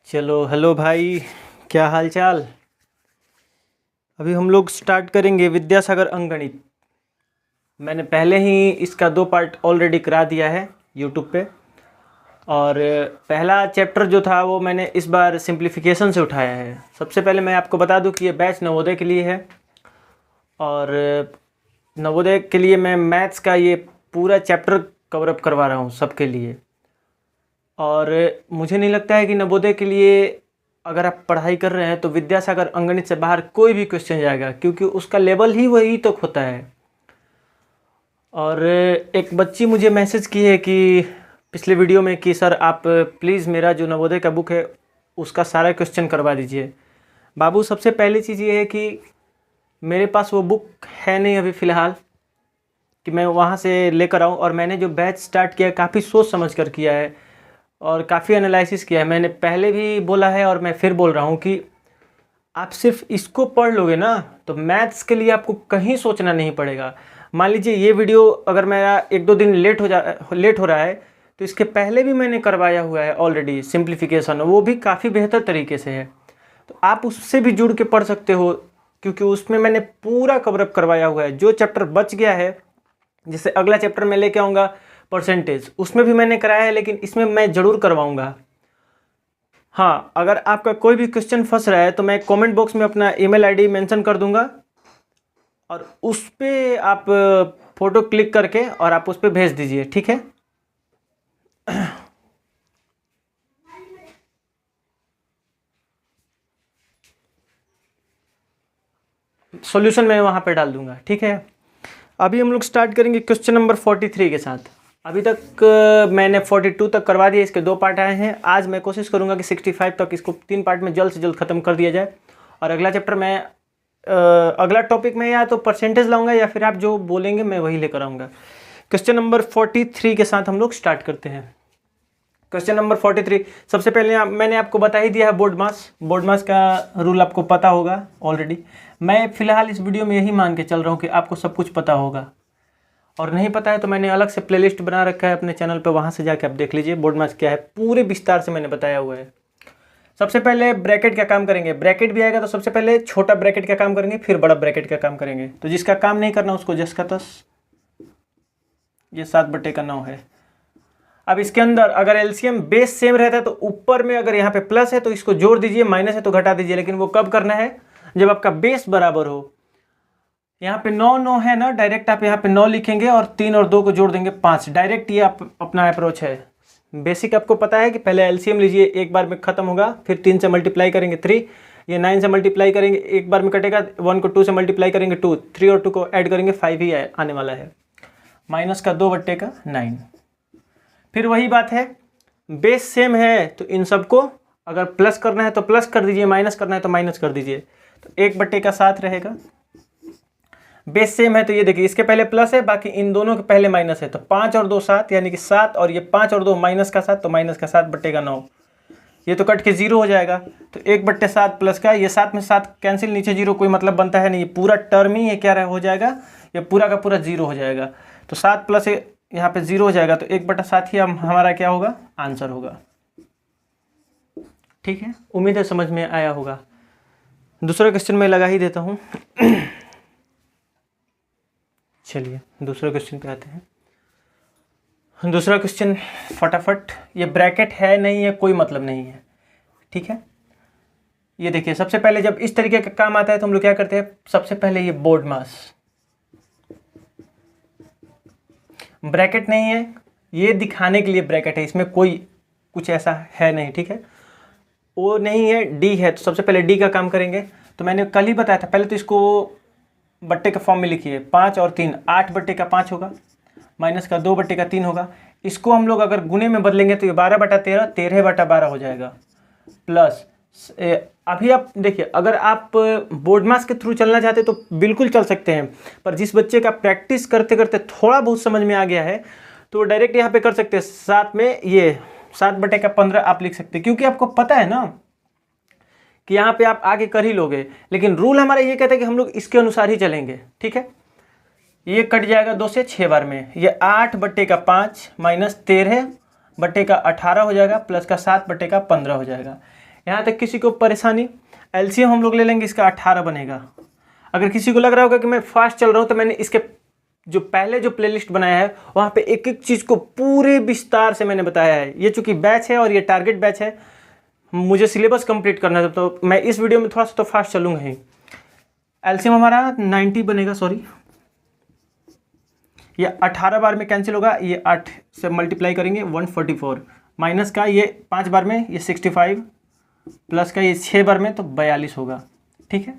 चलो हेलो भाई, क्या हाल चाल। अभी हम लोग स्टार्ट करेंगे विद्यासागर अंकगणित। मैंने पहले ही इसका 2 पार्ट ऑलरेडी करा दिया है यूट्यूब पे। और पहला चैप्टर जो था वो मैंने इस बार सिंप्लीफिकेशन से उठाया है। सबसे पहले मैं आपको बता दूं कि ये बैच नवोदय के लिए है और नवोदय के लिए मैं मैथ्स का ये पूरा चैप्टर कवर अप करवा रहा हूँ सबके लिए। और मुझे नहीं लगता है कि नवोदय के लिए अगर आप पढ़ाई कर रहे हैं तो विद्यासागर अंकगणित से बाहर कोई भी क्वेश्चन जाएगा, क्योंकि उसका लेवल ही वही तक होता है। और एक बच्ची मुझे मैसेज की है कि पिछले वीडियो में कि सर आप प्लीज़ मेरा जो नवोदय का बुक है उसका सारा क्वेश्चन करवा दीजिए। बाबू, सबसे पहली चीज़ ये है कि मेरे पास वो बुक है नहीं अभी फ़िलहाल कि मैं वहाँ से लेकर आऊँ। और मैंने जो बैच स्टार्ट किया काफ़ी सोच समझ कर किया है और काफ़ी एनालिसिस किया है। मैंने पहले भी बोला है और मैं फिर बोल रहा हूँ कि आप सिर्फ इसको पढ़ लोगे ना तो मैथ्स के लिए आपको कहीं सोचना नहीं पड़ेगा। मान लीजिए ये वीडियो अगर मेरा 1-2 दिन लेट हो रहा है तो इसके पहले भी मैंने करवाया हुआ है ऑलरेडी सिंप्लीफिकेशन, वो भी काफ़ी बेहतर तरीके से है। तो आप उससे भी जुड़ के पढ़ सकते हो, क्योंकि उसमें मैंने पूरा कवरअप करवाया हुआ है। जो चैप्टर बच गया है, जैसे अगला चैप्टर मैं लेके आऊँगा परसेंटेज, उसमें भी मैंने कराया है, लेकिन इसमें मैं ज़रूर करवाऊँगा। हाँ, अगर आपका कोई भी क्वेश्चन फंस रहा है तो मैं कमेंट बॉक्स में अपना ईमेल आईडी मेंशन कर दूंगा और उस पर आप फ़ोटो क्लिक करके और आप उस पर भेज दीजिए, ठीक है। सॉल्यूशन मैं वहाँ पे डाल दूंगा, ठीक है। अभी हम लोग स्टार्ट करेंगे क्वेश्चन नंबर 43 के साथ। अभी तक मैंने 42 तक करवा दिया, इसके 2 पार्ट आए हैं। आज मैं कोशिश करूंगा कि 65 तक इसको 3 पार्ट में जल्द से जल्द ख़त्म कर दिया जाए। और अगला चैप्टर मैं अगला टॉपिक में या तो परसेंटेज लाऊंगा या फिर आप जो बोलेंगे मैं वही लेकर आऊँगा। क्वेश्चन नंबर 43 के साथ हम लोग स्टार्ट करते हैं। क्वेश्चन नंबर 43, सबसे पहले मैंने आपको बता ही दिया है बोर्ड मास का रूल आपको पता होगा ऑलरेडी। मैं फ़िलहाल इस वीडियो में यही मान के चल रहा हूँ कि आपको सब कुछ पता होगा, और नहीं पता है तो मैंने अलग से प्लेलिस्ट बना रखा है अपने चैनल पर, वहाँ से जाके आप देख लीजिए बोर्ड मास क्या है, पूरे विस्तार से मैंने बताया हुआ है। सबसे पहले ब्रैकेट का काम करेंगे। ब्रैकेट भी आएगा तो सबसे पहले छोटा ब्रैकेट का काम करेंगे, फिर बड़ा ब्रैकेट का काम करेंगे। तो जिसका काम नहीं करना उसको जस का तस, ये 7/9 है। अब इसके अंदर अगर एलसीएम बेस सेम रहता है तो ऊपर में अगर यहाँ पे प्लस है तो इसको जोड़ दीजिए, माइनस है तो घटा दीजिए। लेकिन वो कब करना है? जब आपका बेस बराबर हो। यहाँ पे 9 है ना, डायरेक्ट आप यहाँ पे 9 लिखेंगे और 3 और 2 को जोड़ देंगे 5। डायरेक्ट ये अपना अप्रोच है। बेसिक आपको पता है कि पहले एलसीएम लीजिए, एक बार में खत्म होगा, फिर 3 से मल्टीप्लाई करेंगे 3, ये 9 से मल्टीप्लाई करेंगे, एक बार में कटेगा, 1 को 2 से मल्टीप्लाई करेंगे 2, 3 और 2 को ऐड करेंगे 5 ही आने वाला है, माइनस का 2/9। फिर वही बात है, बेस सेम है तो इन सबको अगर प्लस करना है तो प्लस कर दीजिए, माइनस करना है तो माइनस कर दीजिए। तो 1/7 रहेगा। बेस सेम है तो ये देखिए इसके पहले प्लस है, बाकी इन दोनों के पहले माइनस है। तो 5 और 2 7, यानी कि 7, और ये 5 और 2 माइनस का 7, तो माइनस का 7/9। ये तो कट के 0 हो जाएगा। तो 1/7 प्लस का ये 7 में 7 कैंसिल, नीचे 0 कोई मतलब बनता है नहीं, ये पूरा टर्म ही ये क्या हो जाएगा, ये पूरा का पूरा 0 हो जाएगा। तो 7 प्लस यहाँ पे 0 हो जाएगा, तो 1/7 ही हमारा क्या होगा, आंसर होगा। ठीक है, उम्मीद है समझ में आया होगा। दूसरा क्वेश्चन मैं लगा ही देता हूँ। चलिए दूसरे क्वेश्चन पे आते हैं। दूसरा क्वेश्चन फटाफट, ये ब्रैकेट है नहीं है कोई मतलब नहीं है, ठीक है। ये देखिए सबसे पहले जब इस तरीके का काम आता है तो हम लोग क्या करते हैं, सबसे पहले ये बोर्ड मास, ब्रैकेट नहीं है, ये दिखाने के लिए ब्रैकेट है, इसमें कोई कुछ ऐसा है नहीं, ठीक है। वो नहीं है, डी है, तो सबसे पहले डी का काम करेंगे। तो मैंने कल ही बताया था, पहले तो इसको बट्टे के फॉर्म में लिखिए, 5 और 3, 8/5 होगा, माइनस का 2/3 होगा। इसको हम लोग अगर गुने में बदलेंगे तो ये 12/13, 13/12 हो जाएगा। प्लस अभी आप देखिए, अगर आप बोर्ड मास के थ्रू चलना चाहते तो बिल्कुल चल सकते हैं, पर जिस बच्चे का प्रैक्टिस करते करते थोड़ा बहुत समझ में आ गया है तो डायरेक्ट यहाँ पे कर सकते हैं। 7 में ये 7/15 आप लिख सकते हैं, क्योंकि आपको पता है ना कि यहाँ पे आप आगे कर ही लोगे। लेकिन रूल हमारा ये कहता है कि हम लोग इसके अनुसार ही चलेंगे, ठीक है। ये कट जाएगा 2 से 6 बार में, ये 8/5 माइनस 13/18 हो जाएगा, प्लस का 7/15 हो जाएगा। यहाँ तक किसी को परेशानी? एलसीएम हम लोग ले लेंगे, इसका 18 बनेगा। अगर किसी को लग रहा होगा कि मैं फास्ट चल रहा हूँ, तो मैंने इसके जो पहले जो प्लेलिस्ट बनाया है वहाँ पे एक एक चीज़ को पूरे विस्तार से मैंने बताया है। ये चूँकि बैच है और ये टारगेट बैच है, मुझे सिलेबस कंप्लीट करना है, तो मैं इस वीडियो में थोड़ा सा तो फास्ट चलूँगा ही। एलसीएम हमारा 90 बनेगा, सॉरी ये 18 बार में कैंसिल होगा, ये 8 से मल्टीप्लाई करेंगे 144, माइनस का ये 5 बार में ये 65, प्लस का ये 6 बार में तो 42 होगा। ठीक है,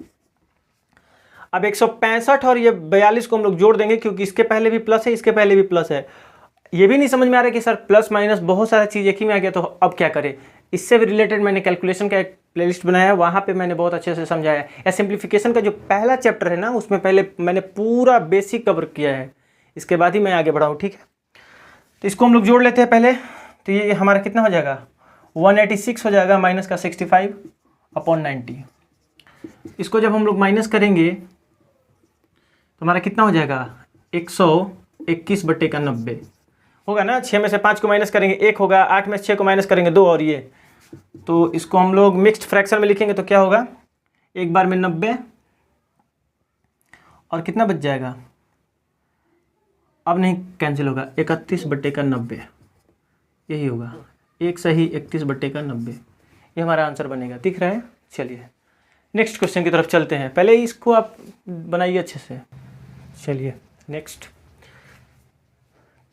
अब 165 और ये 42 को हम लोग जोड़ देंगे, क्योंकि इसके पहले भी प्लस है, इसके पहले भी प्लस है। ये भी नहीं समझ में आ रहा है कि सर प्लस माइनस बहुत सारा चीज़ एक ही में आ गया, तो अब क्या करें? इससे भी रिलेटेड मैंने कैलकुलेशन का एक प्लेलिस्ट बनाया है, वहाँ पे मैंने बहुत अच्छे से समझाया है। या सिंप्लीफिकेशन का जो पहला चैप्टर है ना, उसमें पहले मैंने पूरा बेसिक कवर किया है, इसके बाद ही मैं आगे बढ़ाऊँ। ठीक है, तो इसको हम लोग जोड़ लेते हैं पहले। तो ये हमारा कितना हो जाएगा? 186 हो जाएगा, माइनस का 65/90। इसको जब हम लोग माइनस करेंगे तो हमारा कितना हो जाएगा? 121/90 होगा ना। 6 में से 5 को माइनस करेंगे 1 होगा, 8 में से 6 को माइनस करेंगे 2, और ये तो इसको हम लोग मिक्स्ड फ्रैक्शन में लिखेंगे तो क्या होगा? एक बार में 90 और कितना बच जाएगा? अब नहीं कैंसिल होगा, 31/90 यही होगा, एक सही 31/90। ये हमारा आंसर बनेगा, दिख रहा है। चलिए नेक्स्ट क्वेश्चन की तरफ चलते हैं। पहले इसको आप बनाइए अच्छे से। चलिए नेक्स्ट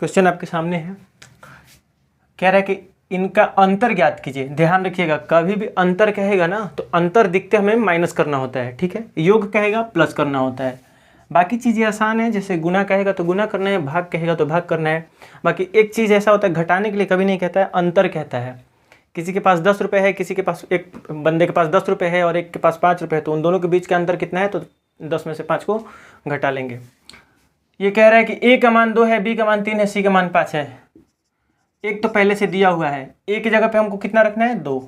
क्वेश्चन आपके सामने है। कह रहा है कि इनका अंतर ज्ञात कीजिए। ध्यान रखिएगा, कभी भी अंतर कहेगा ना तो अंतर दिखते हमें माइनस करना होता है। ठीक है, योग कहेगा प्लस करना होता है। बाकी चीज़ें आसान है, जैसे गुना कहेगा तो गुना करना है, भाग कहेगा तो भाग करना है। बाकी एक चीज़ ऐसा होता है, घटाने के लिए कभी नहीं कहता है, अंतर कहता है। किसी के पास 10 रुपये है, किसी के पास, एक बंदे के पास 10 रुपये है और एक के पास 5 रुपये है, तो उन दोनों के बीच का अंतर कितना है? तो 10 में से 5 को घटा लेंगे। ये कह रहा है कि ए का मान 2 है, बी का मान 3 है, सी का मान 5 है। एक तो पहले से दिया हुआ है, ए की जगह पे हमको कितना रखना है? 2,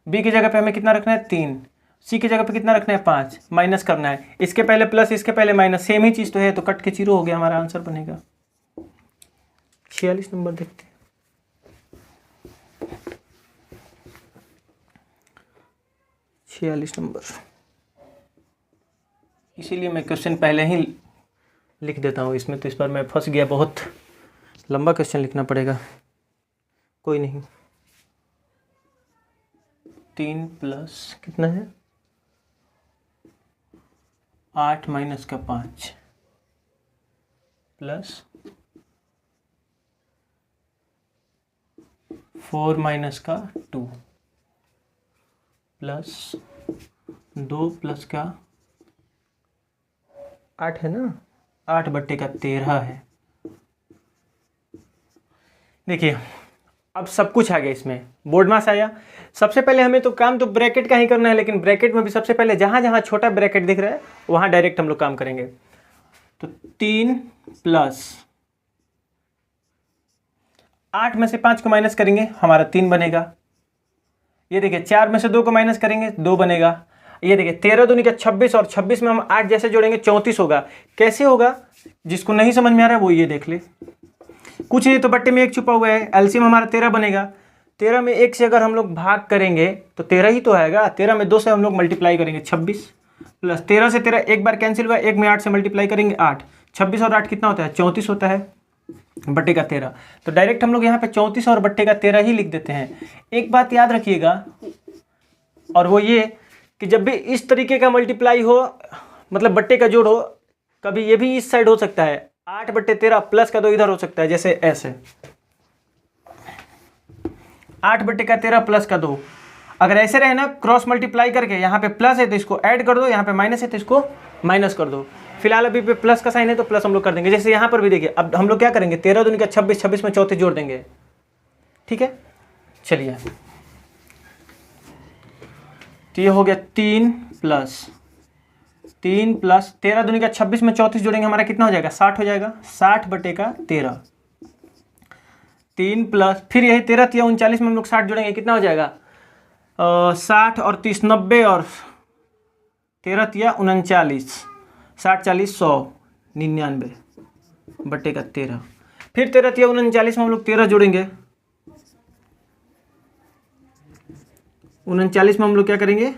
बी की जगह पे हमें कितना रखना है? 3, सी की जगह पे कितना रखना है? 5, माइनस करना है। इसके पहले प्लस, इसके पहले माइनस, सेम ही चीज़ तो है, तो कट के 0 हो गया, हमारा आंसर बनेगा 46 नंबर। देखते हैं 46 नंबर। इसीलिए मैं क्वेश्चन पहले ही लिख देता हूँ इसमें, तो इस बार मैं फंस गया, बहुत लंबा क्वेश्चन लिखना पड़ेगा। कोई नहीं, 3 प्लस कितना है? 8 माइनस का 5 प्लस 4 माइनस का 2 प्लस 2 प्लस का 8 है ना, 8/13 है। देखिए अब सब कुछ आ गया, इसमें बोर्ड मास आया। सबसे पहले हमें तो काम तो ब्रैकेट का ही करना है, लेकिन ब्रैकेट में भी सबसे पहले जहाँ जहाँ छोटा ब्रैकेट दिख रहा है वहाँ डायरेक्ट हम लोग काम करेंगे। तो 3 प्लस 8 में से 5 को माइनस करेंगे, हमारा 3 बनेगा। ये देखिए 4 में से 2 को माइनस करेंगे, 2 बनेगा। ये देखिए 13 दूनी का 26, और 26 में हम 8 जैसे जोड़ेंगे 34 होगा। कैसे होगा? जिसको नहीं समझ में आ रहा है वो ये देख ले। कुछ नहीं तो बट्टे में 1 छुपा हुआ है। एलसीएम हमारा 13 बनेगा। 13 में 1 से अगर हम लोग भाग करेंगे तो 13 ही तो आएगा। 13 में 2 से हम लोग मल्टीप्लाई करेंगे 26, प्लस 13 से 13 एक बार कैंसिल हुआ, 1 में 8 से मल्टीप्लाई करेंगे 8, 26 और 8 कितना होता है? 34 होता है, बट्टे का 13। तो डायरेक्ट हम लोग यहाँ पे 34 और बट्टे का 13 ही लिख देते हैं। एक बात याद रखिएगा, और वो ये कि जब भी इस तरीके का मल्टीप्लाई हो, मतलब बट्टे का जोड़ हो, कभी ये भी इस साइड हो सकता है, 8/13 प्लस का 2 इधर हो सकता है, जैसे ऐसे 8/13 प्लस का 2। अगर ऐसे रहे ना, क्रॉस मल्टीप्लाई करके, यहाँ पे प्लस है तो इसको ऐड कर दो, यहाँ पे माइनस है तो इसको माइनस कर दो। फिलहाल अभी पे प्लस का साइन है तो प्लस हम लोग कर देंगे। जैसे यहाँ पर भी देखिए, अब हम लोग क्या करेंगे? 13 दूनी का 26, 26 में 34 जोड़ देंगे। ठीक है, चलिए तो ये हो गया 3 प्लस 13 दूनी का 26 में 34 जोड़ेंगे, हमारा कितना हो जाएगा? 60 हो जाएगा। 60/13। 3 प्लस फिर यही 13 या 39 में हम लोग 60 जोड़ेंगे, कितना हो जाएगा? 60 और 30 90, और 13 या 39, 60 40 100 99/13। फिर 13 या 39 में हम लोग 13 जोड़ेंगे, 39 में हम लोग क्या करेंगे,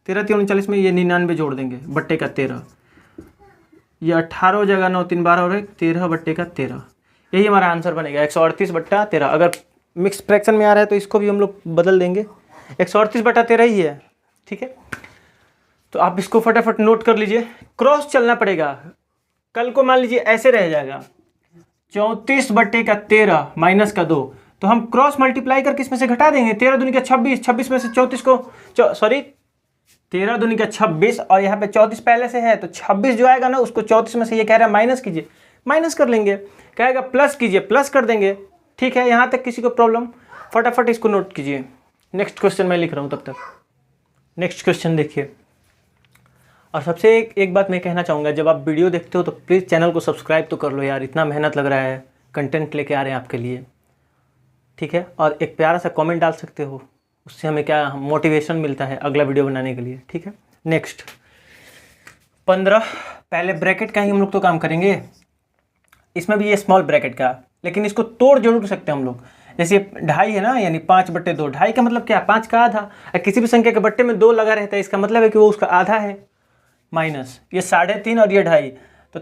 13×3 = 39 में ये 99 जोड़ देंगे बट्टे का 13, ये 18 हो जाएगा, 9 3 12 और 1 13 बट्टे का 13, यही हमारा आंसर बनेगा 138/13। अगर मिक्स फ्रैक्शन में आ रहा है तो इसको भी हम लोग बदल देंगे, 138/13 ही है, ठीक है। तो आप इसको फटाफट नोट कर लीजिए, क्रॉस चलना पड़ेगा। कल को मान लीजिए ऐसे रह जाएगा 34/13 माइनस का 2, तो हम क्रॉस मल्टीप्लाई करके इसमें से घटा देंगे, 13 दूनी का 26, 26 में से 34 को 13 दूनी का 26 और यहाँ पे 34 पहले से है, तो 26 जो आएगा ना उसको 34 में से ये कह रहा है माइनस कीजिए, माइनस कर लेंगे, कहेगा प्लस कीजिए, प्लस कर देंगे, ठीक है। यहाँ तक किसी को प्रॉब्लम? फटाफट इसको नोट कीजिए। नेक्स्ट क्वेश्चन मैं लिख रहा हूँ तब तक। नेक्स्ट क्वेश्चन देखिए, और सबसे एक बात मैं कहना चाहूँगा, जब आप वीडियो देखते हो तो प्लीज़ चैनल को सब्सक्राइब तो कर लो यार, इतना मेहनत लग रहा है, कंटेंट लेके आ रहे हैं आपके लिए, ठीक है। और एक प्यारा सा कमेंट डाल सकते हो, उससे हमें क्या मोटिवेशन मिलता है अगला वीडियो बनाने के लिए, ठीक है। नेक्स्ट 15, पहले ब्रैकेट का ही हम लोग तो काम करेंगे, इसमें भी ये स्मॉल ब्रैकेट का, लेकिन इसको तोड़ जरूर सकते हैं हम लोग। जैसे 2.5 है ना, यानी 5/2, 2.5 का मतलब क्या, 5 का आधा। किसी भी संख्या के बट्टे में 2 लगा रहता है, इसका मतलब है कि वो उसका आधा है, माइनस ये 3.5 और ये 2.5, तो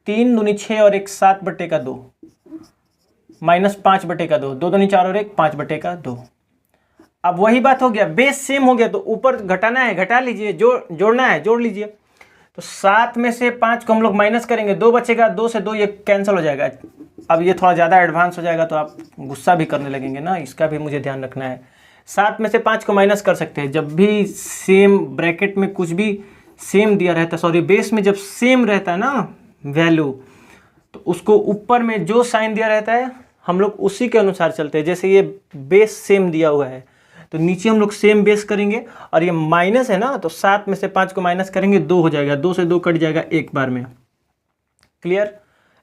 3 दूनी 6 और 1 7/2, माइनस 5/2, 2 दूनी 4 और 1 5/2। अब वही बात हो गया, बेस सेम हो गया, तो ऊपर घटाना है घटा लीजिए, जोड़ना है जोड़ लीजिए। तो 7 में से 5 को हम लोग माइनस करेंगे, 2 बचेगा, 2 से 2 ये कैंसिल हो जाएगा। अब ये थोड़ा ज़्यादा एडवांस हो जाएगा तो आप गुस्सा भी करने लगेंगे ना, इसका भी मुझे ध्यान रखना है। 7 में से 5 को माइनस कर सकते हैं, जब भी सेम ब्रैकेट में कुछ भी सेम दिया रहता है, सॉरी बेस में जब सेम रहता है ना वैल्यू, तो उसको ऊपर में जो साइन दिया रहता है हम लोग उसी के अनुसार चलते हैं। जैसे ये बेस सेम दिया हुआ है तो नीचे हम लोग सेम बेस करेंगे, और ये माइनस है ना, तो 7 में से 5 को माइनस करेंगे, 2 हो जाएगा, 2 से 2 कट जाएगा एक बार में, क्लियर।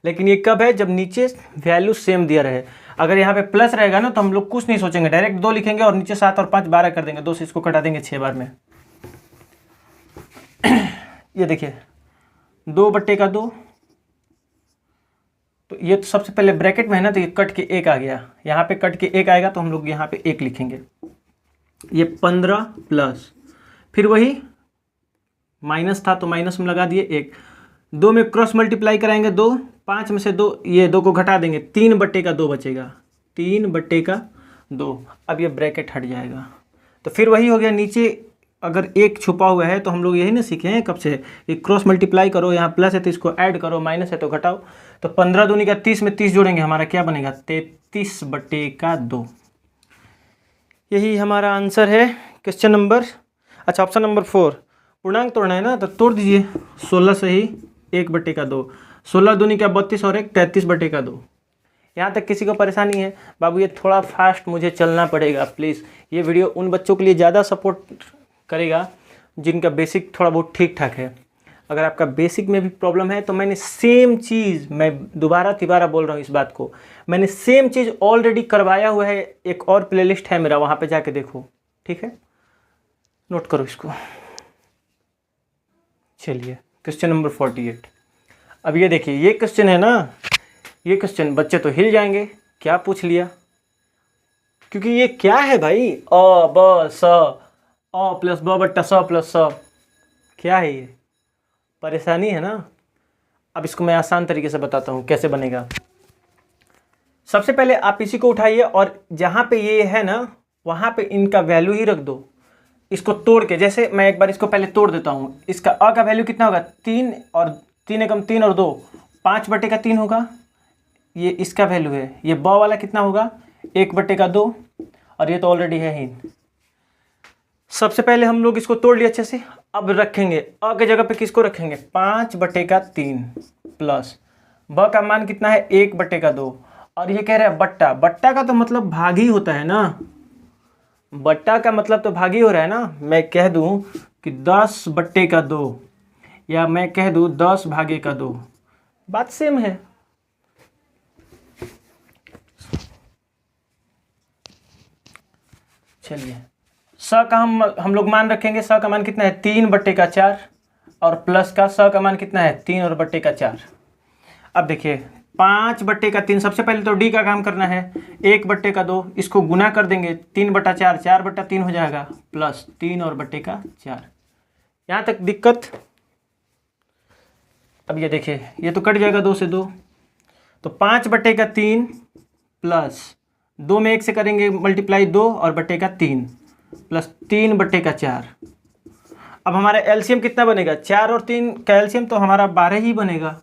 लेकिन ये कब है, जब नीचे वैल्यू सेम दिया रहे। अगर यहाँ पे प्लस रहेगा ना तो हम लोग कुछ नहीं सोचेंगे, डायरेक्ट 2 लिखेंगे और नीचे 7 और 5 12 कर देंगे, 2 से इसको कटा देंगे 6 बार में। ये देखिए 2/2, तो ये तो सबसे पहले ब्रैकेट में है ना, तो ये कट के 1 आ गया, यहाँ पे कट के 1 आएगा तो हम लोग यहाँ पे 1 लिखेंगे। ये 15 प्लस, फिर वही माइनस था तो माइनस में लगा दिए 1, 2 में क्रॉस मल्टीप्लाई कराएंगे 2, 5 में से 2, ये 2 को घटा देंगे, 3/2 बचेगा, 3/2। अब ये ब्रैकेट हट जाएगा, तो फिर वही हो गया। नीचे अगर 1 छुपा हुआ है तो हम लोग यही ना सीखे हैं कब से, ये क्रॉस मल्टीप्लाई करो, यहाँ प्लस है तो इसको ऐड करो, माइनस है तो घटाओ। तो 15 दूनी का 30 में 30 जोड़ेंगे, हमारा क्या बनेगा, 33/2। यही हमारा आंसर है क्वेश्चन नंबर, अच्छा ऑप्शन नंबर 4। पूर्णांक तोड़ना है ना, तो तोड़ दीजिए, 16 से ही 1/2, 16 दूनी का 32 और 1 33/2। यहाँ तक किसी को परेशानी है? बाबू ये थोड़ा फास्ट मुझे चलना पड़ेगा प्लीज़। ये वीडियो उन बच्चों के लिए ज़्यादा सपोर्ट करेगा जिनका बेसिक थोड़ा बहुत ठीक ठाक है। अगर आपका बेसिक में भी प्रॉब्लम है तो मैंने सेम चीज़, मैं दोबारा तिबारा बोल रहा हूँ इस बात को, मैंने सेम चीज़ ऑलरेडी करवाया हुआ है, एक और प्लेलिस्ट है मेरा, वहाँ पे जाके देखो, ठीक है। नोट करो इसको। चलिए क्वेश्चन नंबर 48। अब ये देखिए, ये क्वेश्चन है ना, ये क्वेश्चन बच्चे तो हिल जाएंगे, क्या पूछ लिया, क्योंकि ये क्या है भाई, अ ब स, अ प्लस ब बट्टा स प्लस स, क्या है ये, परेशानी है ना। अब इसको मैं आसान तरीके से बताता हूँ कैसे बनेगा। सबसे पहले आप इसी को उठाइए और जहाँ पे ये है ना वहाँ पे इनका वैल्यू ही रख दो, इसको तोड़ के। जैसे मैं एक बार इसको पहले तोड़ देता हूँ, इसका अ का वैल्यू कितना होगा, 3 और 3 एकम 3 और 2 5/3 होगा, ये इसका वैल्यू है। ये ब वाला कितना होगा, 1/2, और ये तो ऑलरेडी है ही। सबसे पहले हम लोग इसको तोड़ लिए अच्छे से। अब रखेंगे अ के जगह पे किसको रखेंगे, 5/3 प्लस ब का मान कितना है, 1/2, और ये कह रहा है बट्टा, बट्टा का तो मतलब भाग ही होता है ना, बट्टा का मतलब तो भाग ही हो रहा है ना। मैं कह दूं कि 10/2 या मैं कह दूं 10/2, बात सेम है। चलिए स का हम लोग मान रखेंगे, स का मान कितना है, 3/4, और प्लस का स का मान कितना है, 3 और बट्टे का 4। अब देखिए 5/3, सबसे पहले तो डी का काम करना है, 1/2, इसको गुना कर देंगे 3/4, 4/3 हो जाएगा, प्लस 3 और बट्टे का 4। यहाँ तक दिक्कत? अब ये देखिए, ये तो कट जाएगा 2 से 2, तो 5/3 प्लस 2 में 1 से करेंगे मल्टीप्लाई 2 और बट्टे का 3 प्लस 3/4। अब हमारा एलसीएम कितना बनेगा? 4 और 3 का एलसीएम तो हमारा 12 ही बनेगा।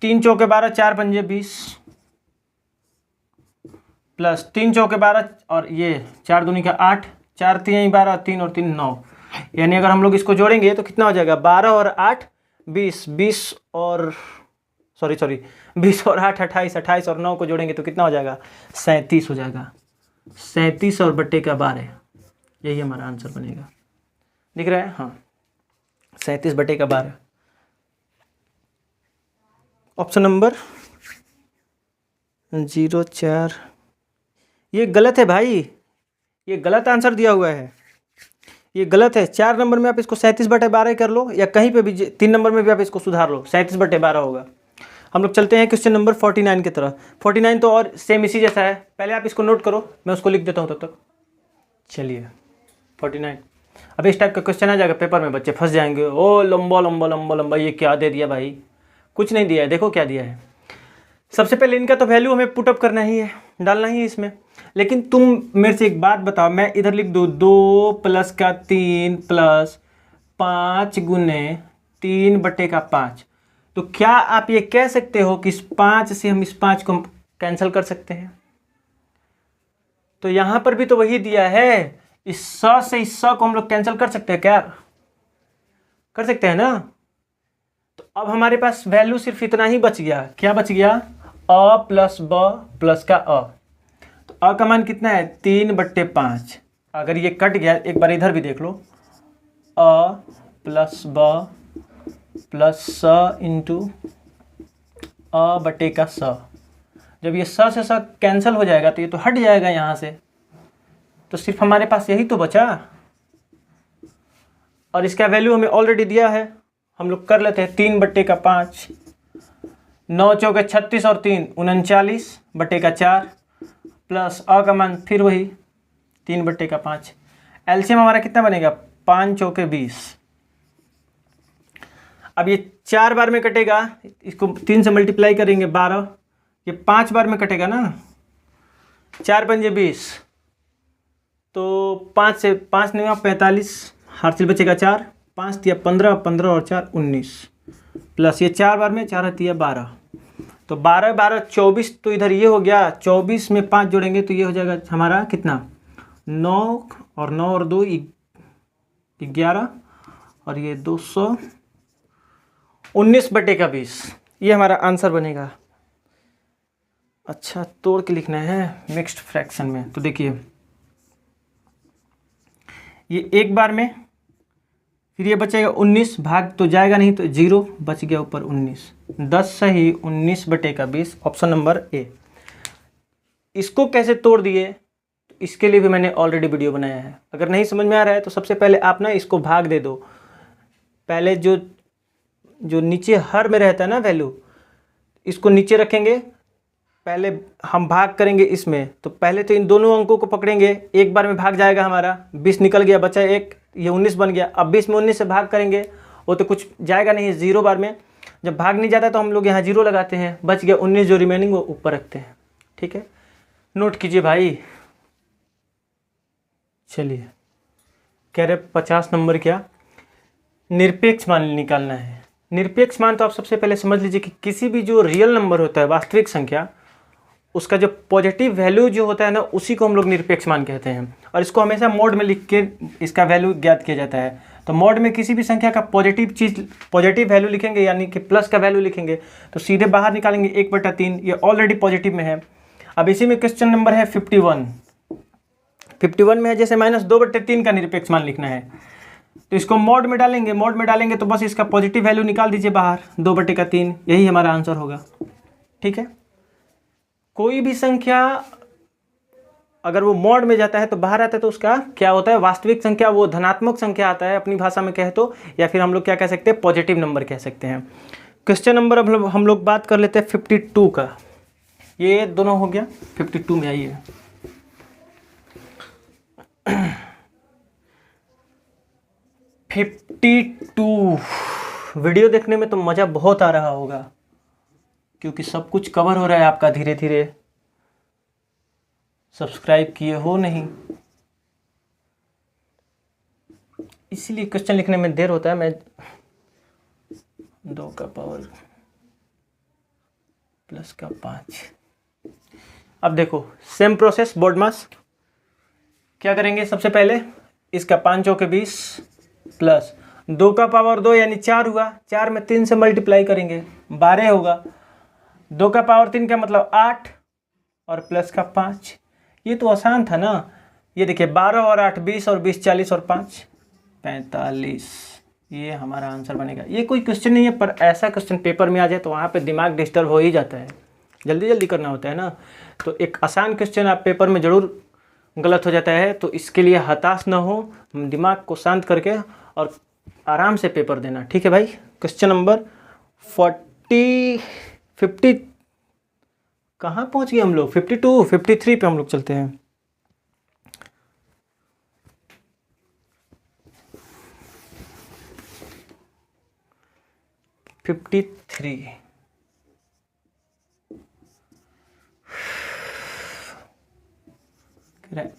3 चौके 12, 4 पंजे 20 प्लस 3 चौके 12 और ये 4 दूनी का 8, 4 3 12, 3 और 3 9, यानी अगर हम लोग इसको जोड़ेंगे तो कितना हो जाएगा? 12 और 8 20, 20 और 8 28, 28 और 9 को जोड़ेंगे तो कितना हो जाएगा? 37 हो जाएगा। 37 और बट्टे का 12, यही हमारा आंसर बनेगा। दिख रहा है? हाँ, 37/12। Option number 04। ये गलत है भाई, ये गलत आंसर दिया हुआ है, ये गलत है। 4 नंबर में आप इसको 37/12 कर लो, या कहीं पे भी 3 नंबर में भी आप इसको सुधार लो, 37/12 होगा। हम लोग चलते हैं क्वेश्चन नंबर 49 की तरफ। 49 तो और सेम इसी जैसा है, पहले आप इसको नोट करो, मैं उसको लिख देता हूँ तब तक। चलिए 49, अब इस टाइप का क्वेश्चन आ जाएगा पेपर में, बच्चे फंस जाएंगे। ओ लंबा लंबा लंबा लंबा, ये क्या दे दिया भाई? कुछ नहीं दिया है, देखो क्या दिया है। सबसे पहले इनका तो वैल्यू हमें पुटअप करना ही है, डालना ही है इसमें। लेकिन तुम मेरे से एक बात बताओ, मैं इधर लिख दूँ 2 प्लस का 3 प्लस 5 गुने 3/5, तो क्या आप ये कह सकते हो कि इस 5 से हम इस 5 को कैंसिल कर सकते हैं? तो यहाँ पर भी तो वही दिया है, इस 100 से इस 100 को हम लोग कैंसिल कर सकते हैं क्या? कर सकते हैं ना? तो अब हमारे पास वैल्यू सिर्फ इतना ही बच गया। क्या बच गया? अ प्लस ब प्लस का अ। तो अ का मान कितना है? 3/5। अगर ये कट गया, एक बार इधर भी देख लो, अ प्लस ब प्लस स इंटू अ/स। जब ये स से स कैंसिल हो जाएगा तो ये तो हट जाएगा यहाँ से, तो सिर्फ हमारे पास यही तो बचा। और इसका वैल्यू हमें ऑलरेडी दिया है, हम लोग कर लेते हैं। 3/5, 9 चौके 36 और 3 39/4 प्लस अ का मान फिर वही 3/5। एलसीएम हमारा कितना बनेगा? 5 चौके 20। अब ये 4 बार में कटेगा, इसको 3 से मल्टीप्लाई करेंगे 12, ये 5 बार में कटेगा ना, 4 पंजे 20, तो 5 से 5 नहीं 45, हासिल बचेगा 4, 5 दिया 15, 15 और 4 19, प्लस ये 4 बार में 4 दिया 12, तो 12 12 24, तो इधर ये हो गया 24 में 5 जोड़ेंगे तो ये हो जाएगा हमारा कितना? 9 और 9 और 2 11, और ये 219/20, ये हमारा आंसर बनेगा। अच्छा, तोड़ के लिखना है मिक्स्ड फ्रैक्शन में। तो देखिए, ये एक बार में, फिर ये बचेगा 19, भाग तो जाएगा नहीं तो 0 बच गया ऊपर 19, 10 सही 19/20, ऑप्शन नंबर ए। इसको कैसे तोड़ दिए, इसके लिए भी मैंने ऑलरेडी वीडियो बनाया है। अगर नहीं समझ में आ रहा है तो सबसे पहले आप ना इसको भाग दे दो। पहले जो नीचे हर में रहता है ना वैल्यू, इसको नीचे रखेंगे, पहले हम भाग करेंगे इसमें, तो पहले तो इन दोनों अंकों को पकड़ेंगे, एक बार में भाग जाएगा हमारा, 20 निकल गया, बचा 1, ये 19 बन गया। अब 20 में 19 से भाग करेंगे, वो तो कुछ जाएगा नहीं, 0 बार में। जब भाग नहीं जाता तो हम लोग यहाँ 0 लगाते हैं, बच गया 19, जो रिमेनिंग वो ऊपर रखते हैं। ठीक है, नोट कीजिए भाई। चलिए, कह रहे 50 नंबर क्या? निरपेक्ष मान निकालना है। निरपेक्ष मान तो आप सबसे पहले समझ लीजिए कि किसी भी जो रियल नंबर होता है, वास्तविक संख्या, उसका जो पॉजिटिव वैल्यू जो होता है ना, उसी को हम लोग निरपेक्ष मान कहते हैं। और इसको हमेशा मोड में लिख के इसका वैल्यू ज्ञात किया जाता है। तो मोड में किसी भी संख्या का पॉजिटिव वैल्यू लिखेंगे, यानी कि प्लस का वैल्यू लिखेंगे, तो सीधे बाहर निकालेंगे 1/3, ये ऑलरेडी पॉजिटिव में है। अब इसी में क्वेश्चन नंबर है 51 में है, जैसे -2/3 का निरपेक्ष मान लिखना है, तो इसको मोड में डालेंगे तो बस इसका पॉजिटिव वैल्यू निकाल दीजिए बाहर, 2/3, यही हमारा आंसर होगा। ठीक है, कोई भी संख्या अगर वो मोड में जाता है तो बाहर आता है तो उसका क्या होता है? वास्तविक संख्या, वो धनात्मक संख्या आता है अपनी भाषा में कहे तो, या फिर हम लोग क्या कह सकते हैं? पॉजिटिव नंबर कह सकते हैं। क्वेश्चन नंबर अब हम लोग बात कर लेते हैं 52 का। ये दोनों हो गया, 52 में आइए। वीडियो देखने में तो मज़ा बहुत आ रहा होगा क्योंकि सब कुछ कवर हो रहा है आपका धीरे धीरे। सब्सक्राइब किए हो नहीं, इसीलिए क्वेश्चन लिखने में देर होता है। मैं 2 का पावर प्लस का 5। अब देखो सेम प्रोसेस, बोर्ड मास क्या करेंगे। सबसे पहले इसका 5 चौके 20 प्लस 2 का पावर 2 यानी 4 हुआ। 4 में 3 से मल्टीप्लाई करेंगे 12 होगा। 2 का पावर 3 का मतलब 8 और प्लस का 5। ये तो आसान था ना। ये देखिए 12 और 8 20 और 20 40 और 5 45। ये हमारा आंसर बनेगा। ये कोई क्वेश्चन नहीं है, पर ऐसा क्वेश्चन पेपर में आ जाए तो वहाँ पे दिमाग डिस्टर्ब हो ही जाता है। जल्दी जल्दी करना होता है ना। तो एक आसान क्वेश्चन आप पेपर में ज़रूर गलत हो जाता है, तो इसके लिए हताश ना हो, दिमाग को शांत करके और आराम से पेपर देना, ठीक है भाई। क्वेश्चन नंबर 50 कहाँ पहुँच गए हम लोग। 52 53 पे हम लोग चलते हैं।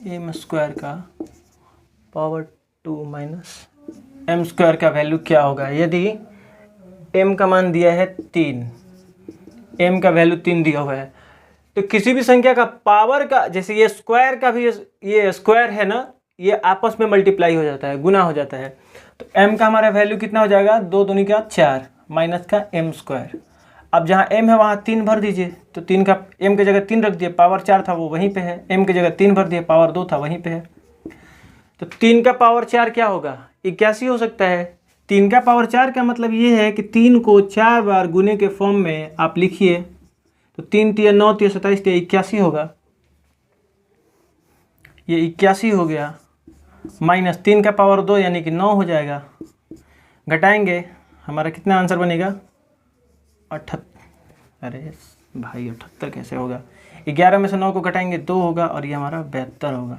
एम स्क्वायर का पावर 2 माइनस एम स्क्वायर का वैल्यू क्या होगा। यदि एम का मान दिया है 3, एम का वैल्यू 3 दिया हुआ है, तो किसी भी संख्या का पावर का, जैसे ये स्क्वायर का भी, ये स्क्वायर है ना, ये आपस में मल्टीप्लाई हो जाता है, गुना हो जाता है। तो एम का हमारा वैल्यू कितना हो जाएगा, 2 दूनी का 4 माइनस का एम स्क्वायर। अब जहाँ एम है वहाँ 3 भर दीजिए, तो 3 का एम की जगह 3 रख दिए, पावर 4 था वो वहीं पे है, एम की जगह 3 भर दिए, पावर 2 था वहीं पे है। तो 3 का पावर 4 क्या होगा, 81 हो सकता है। 3 का पावर 4 का मतलब ये है कि 3 को 4 बार गुने के फॉर्म में आप लिखिए, तो 3 × 9 × 27 × 81 होगा। ये 81 हो गया, माइनस 3 का पावर 2 यानी कि 9 हो जाएगा। घटाएंगे हमारा कितना आंसर बनेगा, 78। अरे भाई 78 कैसे होगा। 11 में से 9 को घटाएंगे 2 होगा, और ये हमारा 72 होगा।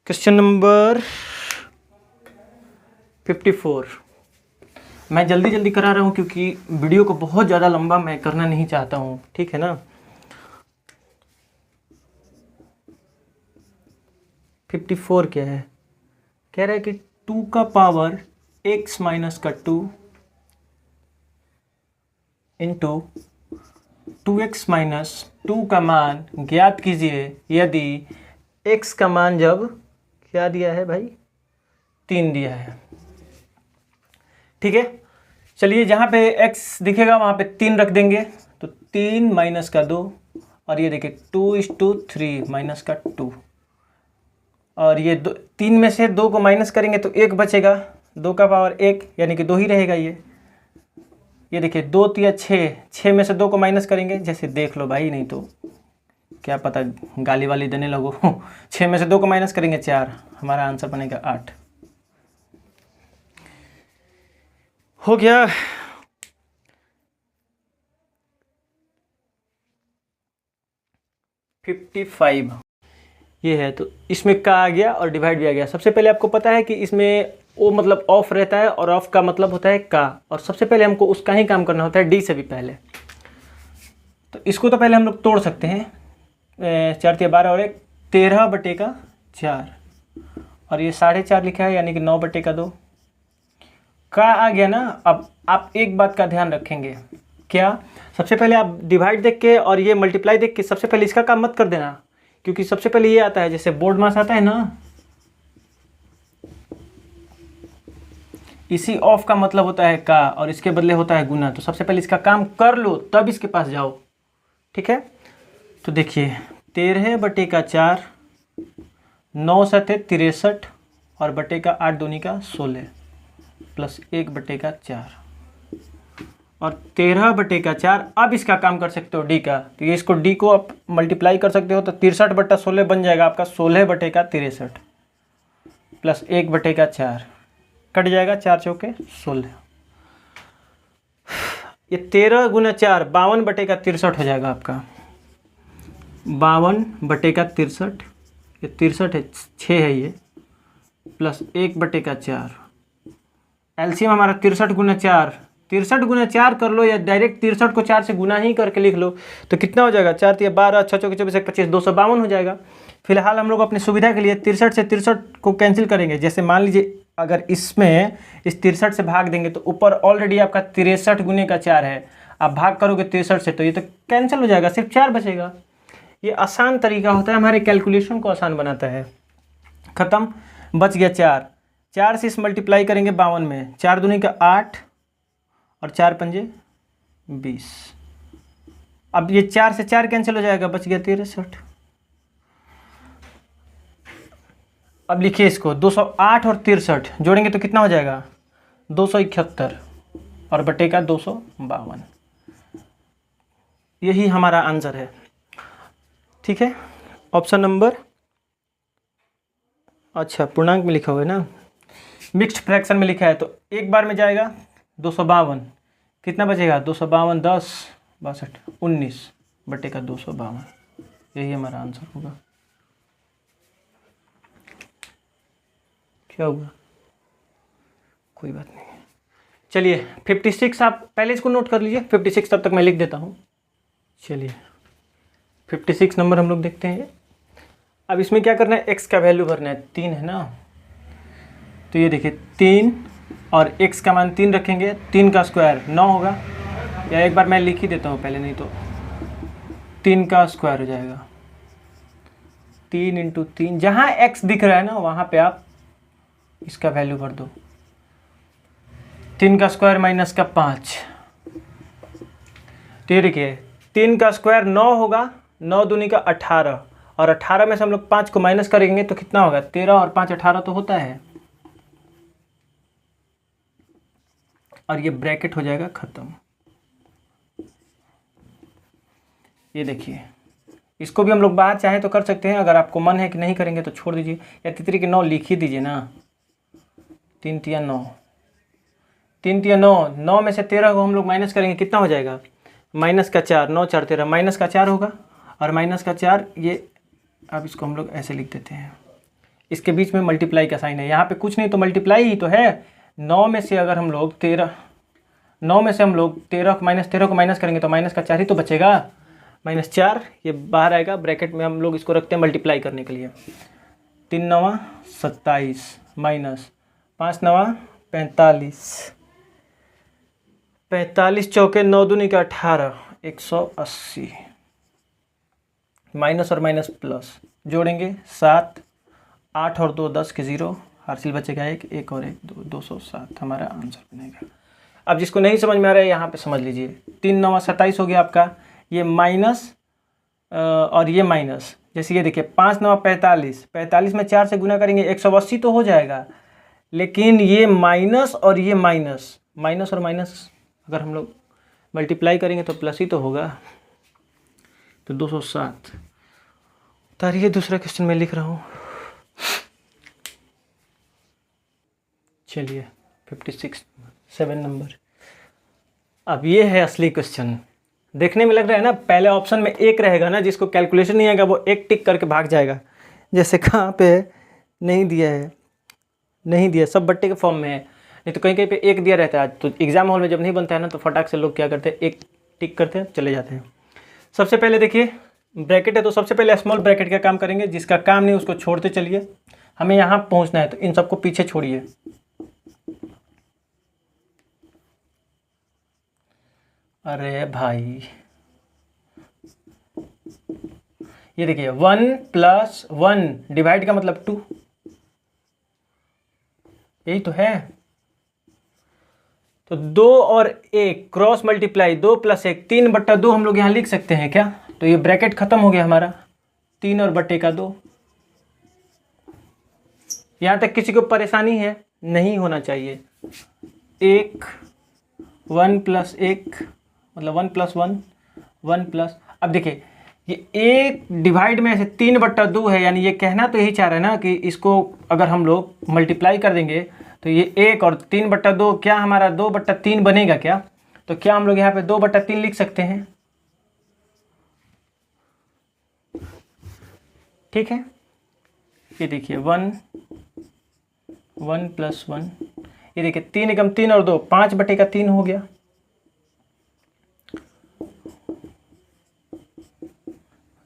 Question number 54। मैं जल्दी जल्दी करा रहा हूँ क्योंकि वीडियो को बहुत ज़्यादा लंबा मैं करना नहीं चाहता हूँ, ठीक है ना। 54 क्या है, कह रहा है कि 2 का पावर x माइनस का 2 इंटू 2x माइनस 2 का मान ज्ञात कीजिए यदि x का मान जब क्या दिया है भाई, 3 दिया है, ठीक है। चलिए जहाँ पे x दिखेगा वहाँ पे 3 रख देंगे, तो 3 माइनस का 2, और ये देखिए 2:3 माइनस का 2, और ये 3 में से 2 को माइनस करेंगे तो 1 बचेगा। 2 का पावर 1 यानी कि 2 ही रहेगा। ये देखिए 2 × 6, 6 में से 2 को माइनस करेंगे, जैसे देख लो भाई, नहीं तो क्या पता गाली वाली देने लगो। 6 में से 2 को माइनस करेंगे 4, हमारा आंसर बनेगा 8। हो गया। $55 ये है, तो इसमें का आ गया और डिवाइड भी आ गया। सबसे पहले आपको पता है कि इसमें ओ मतलब ऑफ रहता है, और ऑफ का मतलब होता है का, और सबसे पहले हमको उसका ही काम करना होता है, डी से भी पहले। तो इसको तो पहले हम लोग तोड़ सकते हैं। 4 × 12 और 1 13/4, और ये 4.5 लिखा है यानी कि 9/2 का आ गया ना। अब आप एक बात का ध्यान रखेंगे, क्या, सबसे पहले आप डिवाइड देख के और ये मल्टीप्लाई देख के सबसे पहले इसका काम मत कर देना, क्योंकि सबसे पहले ये आता है, जैसे बोर्ड मास आता है ना, इसी ऑफ का मतलब होता है का, और इसके बदले होता है गुना। तो सबसे पहले इसका काम कर लो तब इसके पास जाओ, ठीक है। तो देखिए 13/4, 9 × 7 = 63, और बटे का 8 दूनी का 16 प्लस 1/4, और 13/4। अब इसका काम कर सकते हो डी का, तो ये इसको डी को आप मल्टीप्लाई कर सकते हो, तो 63/16 बन जाएगा आपका 16/63 प्लस 1/4, कट जाएगा 4 × 4 = 16। ये 13 गुना 4 52/63 हो जाएगा आपका, 52/63, ये 63 है, 6 है ये, प्लस 1/4, एलसीएम हमारा 63 गुना 4, 63 गुना 4 कर लो या डायरेक्ट 63 को 4 से गुना ही करके लिख लो तो कितना हो जाएगा, 4 3 12, 6 चौके 24 25, 252 हो जाएगा। फिलहाल हम लोग अपनी सुविधा के लिए 63 से 63 को कैंसिल करेंगे। जैसे मान लीजिए अगर इसमें इस 63 से भाग देंगे तो ऊपर ऑलरेडी आपका 63 गुने का 4 है, आप भाग करोगे 63 से तो ये तो कैंसिल हो जाएगा, सिर्फ 4 बचेगा। ये आसान तरीका होता है, हमारे कैलकुलेशन को आसान बनाता है। ख़त्म, बच गया 4, 4 से इस मल्टीप्लाई करेंगे 52 में, 4 दूनी का 8 और 4 पंजे 20। अब ये 4 से 4 कैंसिल हो जाएगा, बच गया 63। अब लिखिए इसको, 208 और 63 जोड़ेंगे तो कितना हो जाएगा, 271 और बटे का 252। यही हमारा आंसर है। ठीक है, ऑप्शन नंबर, अच्छा पूर्णांक में लिखा हुआ है ना, मिक्स्ड फ्रैक्शन में लिखा है तो एक बार में जाएगा 252, कितना बचेगा 252 10 62 19 बटे का 252, यही हमारा आंसर होगा। क्या होगा, कोई बात नहीं। चलिए 56 आप पहले इसको नोट कर लीजिए, 56 तब तक मैं लिख देता हूँ। चलिए 56 नंबर हम लोग देखते हैं। अब इसमें क्या करना है, x का वैल्यू भरना है, 3 है ना, तो ये देखिए 3 और x का मान 3 रखेंगे, 3 का स्क्वायर 9 होगा, या एक बार मैं लिख ही देता हूँ पहले, नहीं तो 3 का स्क्वायर हो जाएगा, 3 इंटू 3, जहाँ x दिख रहा है ना वहाँ पे आप इसका वैल्यू भर दो, 3 का स्क्वायर माइनस का 5, तो ये देखिए 3 का स्क्वायर 9 होगा, 9 दूनी का 18 और 18 में से हम लोग 5 को माइनस करेंगे तो कितना होगा, 13 और 5 18 तो होता है, और ये ब्रैकेट हो जाएगा ख़त्म। ये देखिए इसको भी हम लोग बाहर चाहे तो कर सकते हैं, अगर आपको मन है कि नहीं करेंगे तो छोड़ दीजिए, या तितरी के 9 लिख ही दीजिए ना, 3 तिया 9, 3 तिया 9, 9 में से 13 को हम लोग माइनस करेंगे, कितना हो जाएगा, माइनस का 4, 9 4 13, माइनस का 4 होगा, और माइनस का 4 ये, अब इसको हम लोग ऐसे लिख देते हैं, इसके बीच में मल्टीप्लाई का साइन है, यहाँ पे कुछ नहीं तो मल्टीप्लाई ही तो है। 9 में से अगर हम लोग 13, 9 में से हम लोग 13 को माइनस करेंगे तो माइनस का 4 ही तो बचेगा, -4 ये बाहर आएगा, ब्रैकेट में हम लोग इसको रखते हैं मल्टीप्लाई करने के लिए, 3 9 27 माइनस 5 9 45, 45 चौके 9 दूनी का 18, 180, माइनस और माइनस प्लस जोड़ेंगे 7, 8 और 2 10 के 0, हासिल बचेगा 1, 1 और 1 2, 207 हमारा आंसर बनेगा। अब जिसको नहीं समझ में आ रहा है यहाँ पे समझ लीजिए, 3 9 27 हो गया आपका, ये माइनस और ये माइनस, जैसे ये देखिए 5 9 45, 45 में 4 से गुना करेंगे 180 तो हो जाएगा, लेकिन ये माइनस और ये माइनस, माइनस और माइनस अगर हम लोग मल्टीप्लाई करेंगे तो प्लस ही तो होगा, तो 207। तारिए दूसरा क्वेश्चन मैं लिख रहा हूँ। चलिए 56 7 नंबर, अब ये है असली क्वेश्चन। देखने में लग रहा है ना, पहले ऑप्शन में एक रहेगा ना, जिसको कैलकुलेशन नहीं आएगा वो एक टिक करके भाग जाएगा, जैसे कहाँ पे नहीं दिया है, नहीं दिया, सब बट्टे के फॉर्म में है, नहीं तो कहीं कहीं पे एक दिया रहता है। तो एग्जाम हॉल में जब नहीं बनता है ना तो फटाक से लोग क्या करते हैं, एक टिक करते हैं चले जाते हैं। सबसे पहले देखिए ब्रैकेट है तो सबसे पहले स्मॉल ब्रैकेट का काम करेंगे, जिसका काम नहीं उसको छोड़ते चलिए, हमें यहाँ पहुँचना है तो इन सबको पीछे छोड़िए। अरे भाई ये देखिए 1 + 1 डिवाइड का मतलब 2, यही तो है। तो 2 और 1 क्रॉस मल्टीप्लाई, 2 + 1 3/2 हम लोग यहाँ लिख सकते हैं क्या, तो ये ब्रैकेट खत्म हो गया हमारा, 3 और बटे का 2। यहाँ तक किसी को परेशानी है, नहीं होना चाहिए। 1 + 1 मतलब 1 + 1 1 प्लस, अब देखिए ये 1 डिवाइड में ऐसे 3/2 है, यानी ये कहना तो यही चाह रहा है ना कि इसको अगर हम लोग मल्टीप्लाई कर देंगे तो ये 1 और 3/2 क्या हमारा 2/3 बनेगा क्या, तो क्या हम लोग यहाँ पे 2/3 लिख सकते हैं? ठीक है, ये देखिए 1 + 1, ये देखिए 3 एकम 3 और 2 5/3 हो गया।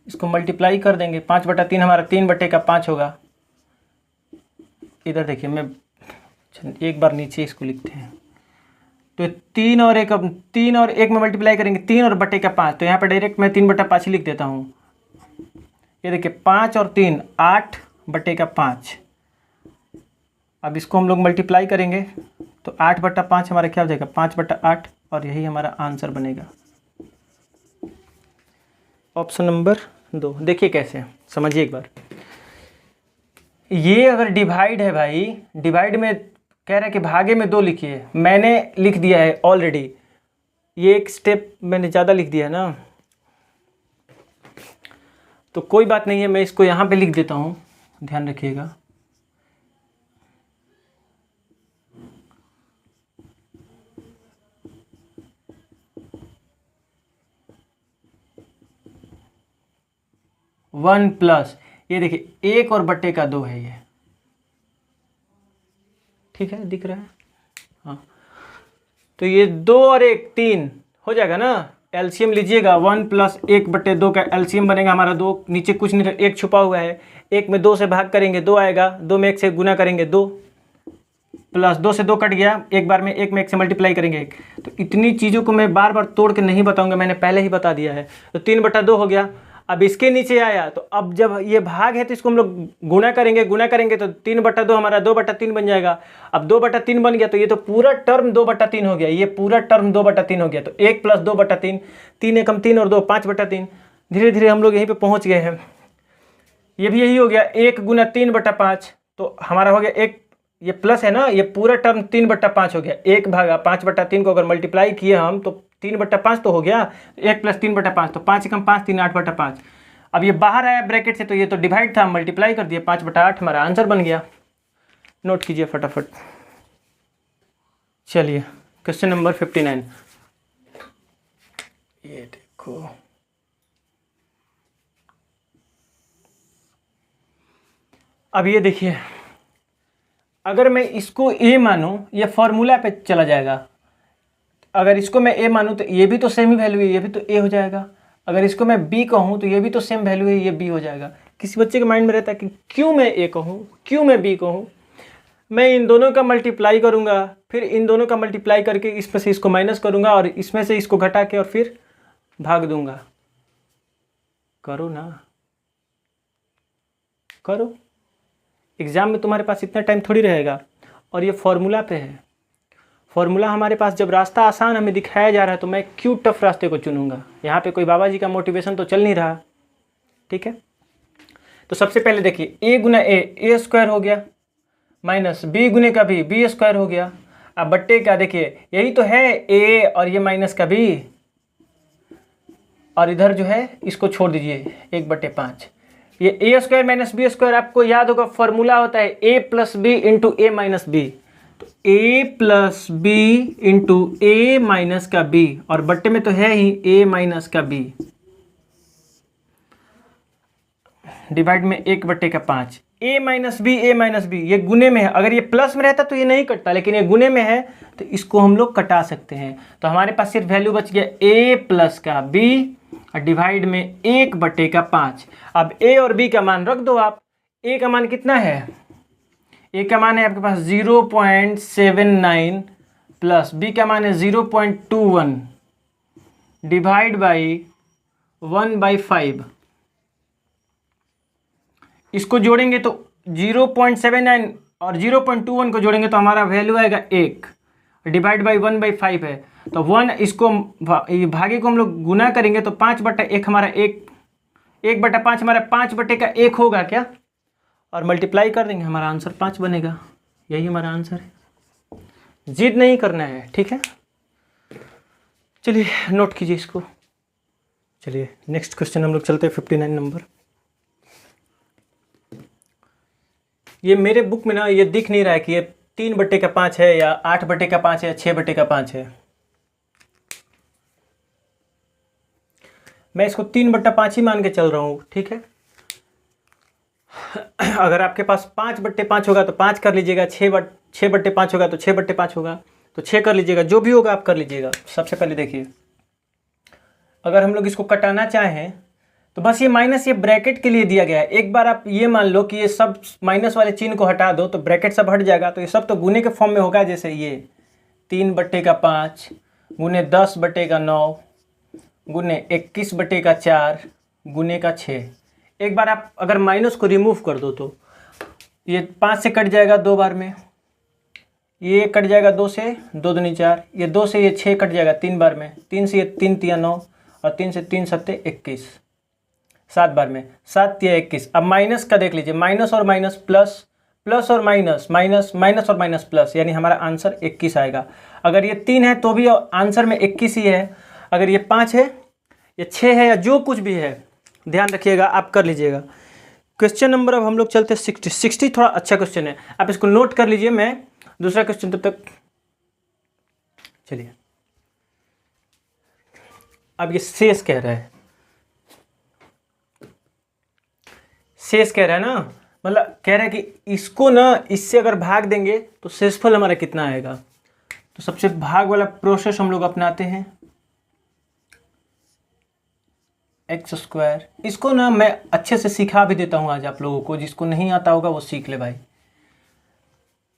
इसको मल्टीप्लाई कर देंगे, 5/3 हमारा 3/5 होगा। इधर देखिए, मैं एक बार नीचे इसको लिखते हैं, तो 3 और 1 में मल्टीप्लाई करेंगे, 3 और बटे का 5, तो यहाँ पे डायरेक्ट मैं 3/5 ही लिख देता हूँ। ये देखिए 5 और 3 8/5। अब इसको हम लोग मल्टीप्लाई करेंगे तो 8/5 हमारा क्या हो जाएगा? 5/8, और यही हमारा आंसर बनेगा। Option number 2। देखिए कैसे, समझिए एक बार। ये अगर डिवाइड है भाई, डिवाइड में कह रहा है कि भागे में 2 लिखिए, मैंने लिख दिया है ऑलरेडी, ये एक स्टेप मैंने ज़्यादा लिख दिया है ना, तो कोई बात नहीं है, मैं इसको यहाँ पे लिख देता हूँ, ध्यान रखिएगा। वन प्लस, ये देखिए 1 और बटे का 2 है ये, ठीक है, दिख रहा है? हाँ, तो ये 2 और 1 3 हो जाएगा ना। एलसीएम लीजिएगा, 1 + 1/2 का एलसीएम बनेगा हमारा 2, नीचे कुछ नहीं, 1 छुपा हुआ है, 1 में 2 से भाग करेंगे 2 आएगा, 2 में 1 से गुना करेंगे 2, प्लस 2 से 2 कट गया, एक बार में 1 में 1 से मल्टीप्लाई करेंगे 1। तो इतनी चीज़ों को मैं बार बार तोड़ के नहीं बताऊंगा, मैंने पहले ही बता दिया है। तो 3/2 हो गया। अब इसके नीचे आया, तो अब जब ये भाग है तो इसको हम लोग गुना करेंगे तो 3/2 हमारा 2/3 बन जाएगा। अब 2/3 बन गया तो ये तो पूरा टर्म 2/3 हो गया, ये पूरा टर्म 2/3 हो गया। तो 1 + 2/3, 3 एकम 3 और 2 5/3। धीरे धीरे हम लोग यहीं पे पहुंच गए हैं। ये भी यही हो गया, 1 × 3/5, तो हमारा हो गया 1, ये प्लस है ना, ये पूरा टर्म 3/5 हो गया। 1 भागा 5/3 को अगर मल्टीप्लाई किए हम तो 3/5 तो हो गया, 1 + 3/5, तो 5 एकम 5 3 8/5। अब ये बाहर आया ब्रैकेट से, तो ये तो डिवाइड था, मल्टीप्लाई कर दिया, 5/8 हमारा आंसर बन गया। नोट कीजिए फटाफट। चलिए क्वेश्चन नंबर 59, ये देखो, अब ये देखिए, अगर मैं इसको ए मानूं, ये फॉर्मूला पे चला जाएगा। अगर इसको मैं ए मानूं तो ये भी तो सेम ही वैल्यू है, ये भी तो ए हो जाएगा। अगर इसको मैं बी कहूं तो ये भी तो सेम वैल्यू है, ये बी हो जाएगा। किसी बच्चे के माइंड में रहता है कि क्यों मैं ए कहूं, क्यों मैं बी कहूं। मैं इन दोनों का मल्टीप्लाई करूंगा, फिर इन दोनों का मल्टीप्लाई करके इसमें से इसको माइनस करूंगा, और इसमें से इसको घटा के और फिर भाग दूंगा। करो ना, करो, एग्जाम में तुम्हारे पास इतना टाइम थोड़ी रहेगा। और ये फॉर्मूला पे है, फॉर्मूला हमारे पास, जब रास्ता आसान हमें दिखाया जा रहा है तो मैं क्यों टफ रास्ते को चुनूंगा। यहाँ पे कोई बाबा जी का मोटिवेशन तो चल नहीं रहा, ठीक है। तो सबसे पहले देखिए, a × a स्क्वायर हो गया, माइनस b × का b स्क्वायर हो गया। अब बट्टे का देखिए, यही तो है a, और ये माइनस का b, और इधर जो है इसको छोड़ दीजिए 1/5। ये a स्क्वायर - b स्क्वायर, आपको याद होगा फॉर्मूला होता है a + b × a - b। तो a + b × a - का b, और बट्टे में तो है ही a - का b, डिवाइड में 1/5। a - b ये गुने में है, अगर ये प्लस में रहता तो ये नहीं कटता, लेकिन ये गुने में है तो इसको हम लोग कटा सकते हैं। तो हमारे पास सिर्फ वैल्यू बच गया a + का b, और डिवाइड में 1/5। अब a और b का मान रख दो आप। a का मान कितना है? a का मान है आपके पास 0.79, प्लस b का मान है 0.21, डिवाइड बाई 1/5। इसको जोड़ेंगे तो 0.79 और 0.21 को जोड़ेंगे तो हमारा वैल्यू आएगा 1, डिवाइड बाई 1/5 है। तो 1, इसको भागे को हम लोग गुना करेंगे तो 5/1 हमारा 1/5 हमारा 5/1 होगा क्या, और मल्टीप्लाई कर देंगे, हमारा आंसर 5 बनेगा। यही हमारा आंसर है, जिद नहीं करना है, ठीक है। चलिए नोट कीजिए इसको। चलिए नेक्स्ट क्वेश्चन हम लोग चलते हैं 59 नंबर। ये मेरे बुक में ना ये दिख नहीं रहा है कि ये 3/5 है या 8/5 है या 6/5 है। मैं इसको 3/5 ही मान के चल रहा हूँ, ठीक है। अगर आपके पास 5/5 होगा तो 5 कर लीजिएगा, 6/5 होगा तो 6/5 होगा, तो 6 कर लीजिएगा, जो भी होगा आप कर लीजिएगा। सबसे पहले देखिए, अगर हम लोग इसको कटाना चाहें तो बस ये माइनस ये ब्रैकेट के लिए दिया गया है। एक बार आप ये मान लो कि ये सब माइनस वाले चिन्ह को हटा दो तो ब्रैकेट सब हट जाएगा, तो ये सब तो गुने के फॉर्म में होगा। जैसे ये 3/5 गुने 10/9 गुने 21/4 गुने का 6। एक बार आप अगर माइनस को रिमूव कर दो तो ये 5 से कट जाएगा 2 बार में, ये कट जाएगा 2 से, 2 दूनी 4, ये 2 से ये 6 कट जाएगा 3 बार में, 3 से ये 3 तिया 9 और 3 से 3 सत्ते 21, 7 बार में, 7 तिया 21। अब माइनस का देख लीजिए, माइनस और माइनस प्लस, प्लस और माइनस, माइनस माइनस और माइनस प्लस, यानी हमारा आंसर 21 आएगा। अगर ये 3 है तो भी आंसर में 21 ही है, अगर ये 5 है या 6 है या जो कुछ भी है, ध्यान रखिएगा, आप कर लीजिएगा। क्वेश्चन नंबर अब हम लोग चलते हैं 60 थोड़ा अच्छा क्वेश्चन है, आप इसको नोट कर लीजिए। मैं दूसरा क्वेश्चन तब तक, चलिए अब ये शेष कह रहा है, शेष कह रहा है ना, मतलब कह रहा है कि इसको ना इससे अगर भाग देंगे तो शेषफल हमारा कितना आएगा। तो सबसे भाग वाला प्रोसेस हम लोग अपनाते हैं, x²। इसको ना मैं अच्छे से सिखा भी देता हूँ आज आप लोगों को, जिसको नहीं आता होगा वो सीख ले भाई।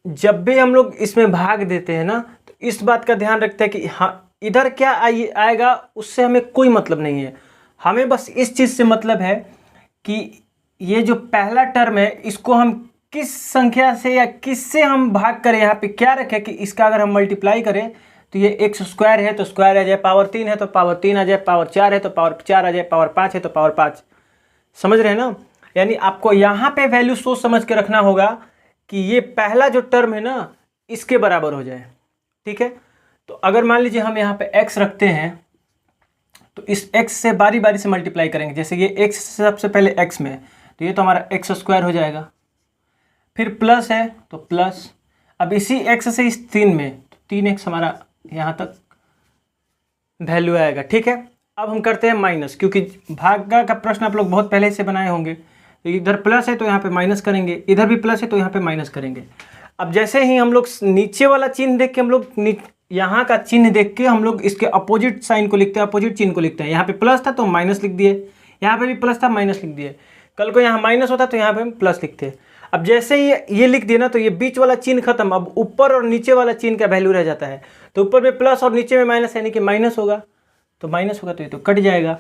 जब भी हम लोग इसमें भाग देते हैं ना तो इस बात का ध्यान रखते हैं कि हाँ इधर क्या आएगा उससे हमें कोई मतलब नहीं है, हमें बस इस चीज़ से मतलब है कि ये जो पहला टर्म है इसको हम किस संख्या से या किससे हम भाग करें। यहाँ पे क्या रखें कि इसका अगर हम मल्टीप्लाई करें तो ये x² है तो स्क्वायर आ जाए, पावर 3 है तो पावर 3 आ जाए, पावर 4 है तो पावर 4 आ जाए, पावर 5 है तो पावर 5। समझ रहे हैं ना, यानी आपको यहाँ पे वैल्यू सोच समझ के रखना होगा कि ये पहला जो टर्म है ना इसके बराबर हो जाए, ठीक है। तो अगर मान लीजिए हम यहाँ पे x रखते हैं तो इस x से बारी बारी से मल्टीप्लाई करेंगे। जैसे ये x से सबसे पहले x में, तो ये तो हमारा x² हो जाएगा, फिर प्लस है तो प्लस, अब इसी x से इस 3 में तो 3x हमारा यहाँ तक वैल्यू आएगा, ठीक है। अब हम करते हैं माइनस, क्योंकि भागा का प्रश्न आप लोग बहुत पहले से बनाए होंगे। तो इधर प्लस है तो यहाँ पे माइनस करेंगे, इधर भी प्लस है तो यहाँ पे माइनस करेंगे। अब जैसे ही हम लोग नीचे वाला चिन्ह देख के हम लोग यहाँ का चिन्ह देख के हम लोग इसके अपोजिट साइन को लिखते हैं, अपोजिट चिन्ह को लिखते हैं। यहाँ पे प्लस था तो माइनस लिख दिए, यहाँ पे भी प्लस था माइनस लिख दिए, कल को यहाँ माइनस होता तो यहाँ पे हम प्लस लिखते हैं। अब जैसे ही ये लिख दिया ना तो ये बीच वाला चिन्ह खत्म, अब ऊपर और नीचे वाला चिन्ह का वैल्यू रह जाता है। तो ऊपर में प्लस और नीचे में माइनस, यानी कि माइनस होगा, तो माइनस होगा तो ये तो कट जाएगा।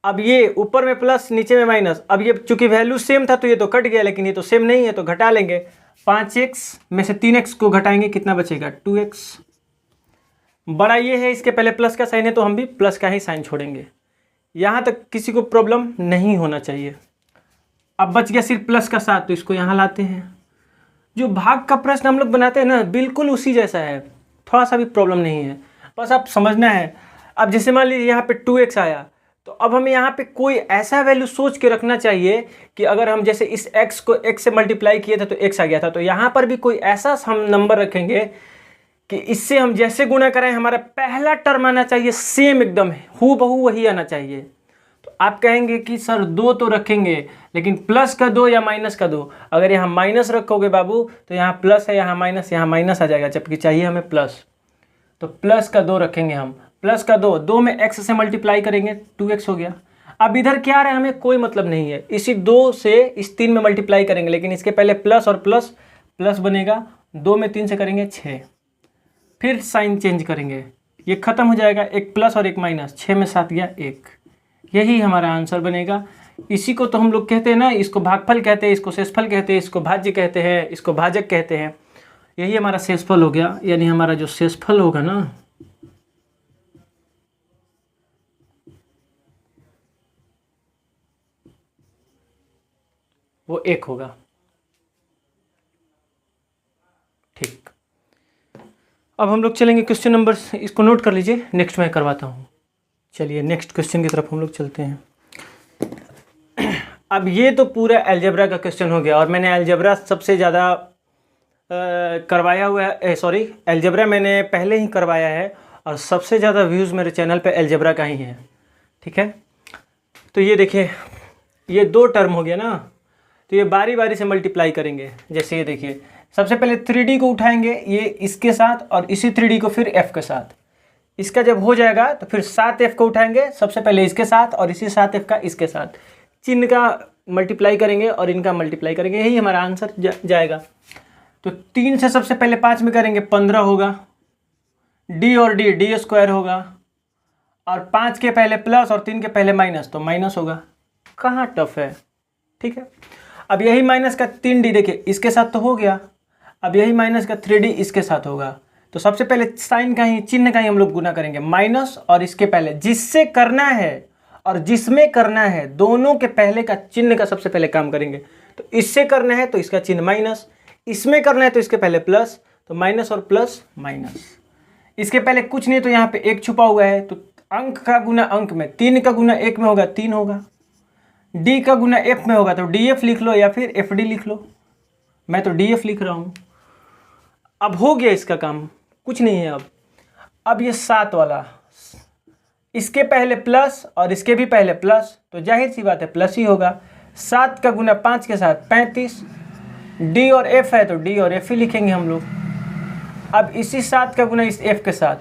अब ये ऊपर में प्लस नीचे में माइनस, अब ये चूंकि वैल्यू सेम था तो ये तो कट गया, लेकिन ये तो सेम नहीं है तो घटा लेंगे। 5x में से 3x को घटाएंगे, कितना बचेगा 2x। बड़ा ये है, इसके पहले प्लस का साइन है तो हम भी प्लस का ही साइन छोड़ेंगे। यहाँ तक किसी को प्रॉब्लम नहीं होना चाहिए। अब बच गया सिर्फ प्लस का 7, तो इसको यहाँ लाते हैं। जो भाग का प्रश्न हम लोग बनाते हैं ना बिल्कुल उसी जैसा है, थोड़ा सा भी प्रॉब्लम नहीं है, बस आप समझना है। अब जैसे मान लीजिए यहाँ पे 2x आया, तो अब हमें यहाँ पे कोई ऐसा वैल्यू सोच के रखना चाहिए कि अगर हम जैसे इस x को x से मल्टीप्लाई किए थे तो x आ गया था, तो यहाँ पर भी कोई ऐसा हम नंबर रखेंगे कि इससे हम जैसे गुणा कराएं हमारा पहला टर्म आना चाहिए सेम, एकदम हूबहू वही आना चाहिए। तो आप कहेंगे कि सर 2 तो रखेंगे, लेकिन प्लस का 2 या माइनस का 2। अगर यहाँ माइनस रखोगे बाबू तो यहाँ प्लस है, यहाँ माइनस आ जाएगा, जबकि चाहिए हमें प्लस। तो प्लस का 2 रखेंगे हम, प्लस का 2 में x से मल्टीप्लाई करेंगे 2x हो गया। अब इधर क्या आ रहा है हमें कोई मतलब नहीं है, इसी 2 से इस 3 में मल्टीप्लाई करेंगे, लेकिन इसके पहले प्लस और प्लस प्लस बनेगा, 2 में 3 से करेंगे 6, फिर साइन चेंज करेंगे, ये खत्म हो जाएगा, एक प्लस और एक माइनस, 6 में 7 गया 1, यही हमारा आंसर बनेगा। इसी को तो हम लोग कहते हैं ना, इसको भागफल कहते हैं, इसको शेषफल कहते हैं, इसको भाज्य कहते हैं, इसको भाजक कहते हैं। यही हमारा शेषफल हो गया, यानी हमारा जो शेषफल होगा ना वो 1 होगा। ठीक, अब हम लोग चलेंगे क्वेश्चन नंबर, इसको नोट कर लीजिए, नेक्स्ट मैं करवाता हूँ। चलिए नेक्स्ट क्वेश्चन की तरफ हम लोग चलते हैं। अब ये तो पूरा अलजेब्रा का क्वेश्चन हो गया, और मैंने अलजेब्रा सबसे ज़्यादा करवाया हुआ है, सॉरी अलजेब्रा मैंने पहले ही करवाया है, और सबसे ज़्यादा व्यूज़ मेरे चैनल पे अलजेब्रा का ही है। ठीक है। तो ये देखिए, ये दो टर्म हो गया ना, तो ये बारी बारी से मल्टीप्लाई करेंगे। जैसे ये देखिए, सबसे पहले 3D को उठाएंगे ये इसके साथ, और इसी 3D को फिर f के साथ। इसका जब हो जाएगा तो फिर 7f को उठाएंगे सबसे पहले इसके साथ, और इसी 7f का इसके साथ। चिन्ह का मल्टीप्लाई करेंगे और इनका मल्टीप्लाई करेंगे, यही हमारा आंसर जाएगा। तो 3 से सबसे पहले 5 में करेंगे 15 होगा, d और d स्क्वायर होगा, और 5 के पहले प्लस और 3 के पहले माइनस, तो माइनस होगा। कहाँ टफ है, ठीक है। अब यही माइनस का 3d देखिए इसके साथ तो हो गया, अब यही माइनस का 3d इसके साथ होगा। तो सबसे पहले साइन का ही, चिन्ह का ही हम लोग गुना करेंगे, माइनस और इसके पहले जिससे करना है और जिसमें करना है दोनों के पहले का चिन्ह का सबसे पहले काम करेंगे। तो इससे करना है तो इसका चिन्ह माइनस, इसमें करना है तो इसके पहले प्लस, तो माइनस और प्लस माइनस। इसके पहले कुछ नहीं तो यहाँ पे 1 छुपा हुआ है, तो अंक का गुना अंक में, 3 का गुना 1 में होगा 3 होगा, d का गुना f में होगा तो df लिख लो या फिर fd लिख लो। मैं तो df लिख रहा हूँ। अब हो गया इसका काम, कुछ नहीं है। अब ये 7 वाला, इसके पहले प्लस और इसके भी पहले प्लस, तो जाहिर सी बात है प्लस ही होगा। 7 का गुना 5 के साथ 35, d और f है तो d और f ही लिखेंगे हम लोग। अब इसी 7 का गुना इस f के साथ,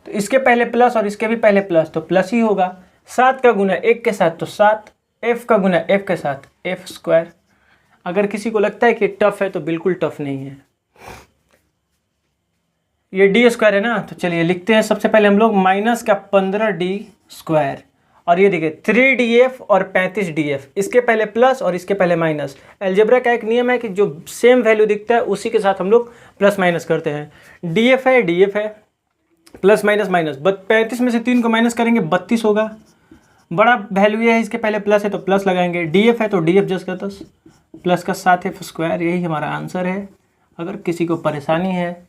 तो इसके पहले प्लस और इसके भी पहले प्लस, तो प्लस ही होगा। 7 का गुना 1 के साथ तो 7, f का गुना f के साथ f स्क्वायर। अगर किसी को लगता है कि टफ है तो बिल्कुल टफ नहीं है। ये डी स्क्वायर है ना, तो चलिए लिखते हैं सबसे पहले हम लोग माइनस का 15d स्क्वायर, और ये देखिए 3df और 35df, इसके पहले प्लस और इसके पहले माइनस। अलजेब्रा का एक नियम है कि जो सेम वैल्यू दिखता है उसी के साथ हम लोग प्लस माइनस करते हैं। df है प्लस माइनस माइनस, 35 में से 3 को माइनस करेंगे 32 होगा। बड़ा वैल्यू ये है, इसके पहले प्लस है तो प्लस लगाएंगे, df है तो df जस का तस, प्लस का 7f स्क्वायर, यही हमारा आंसर है। अगर किसी को परेशानी है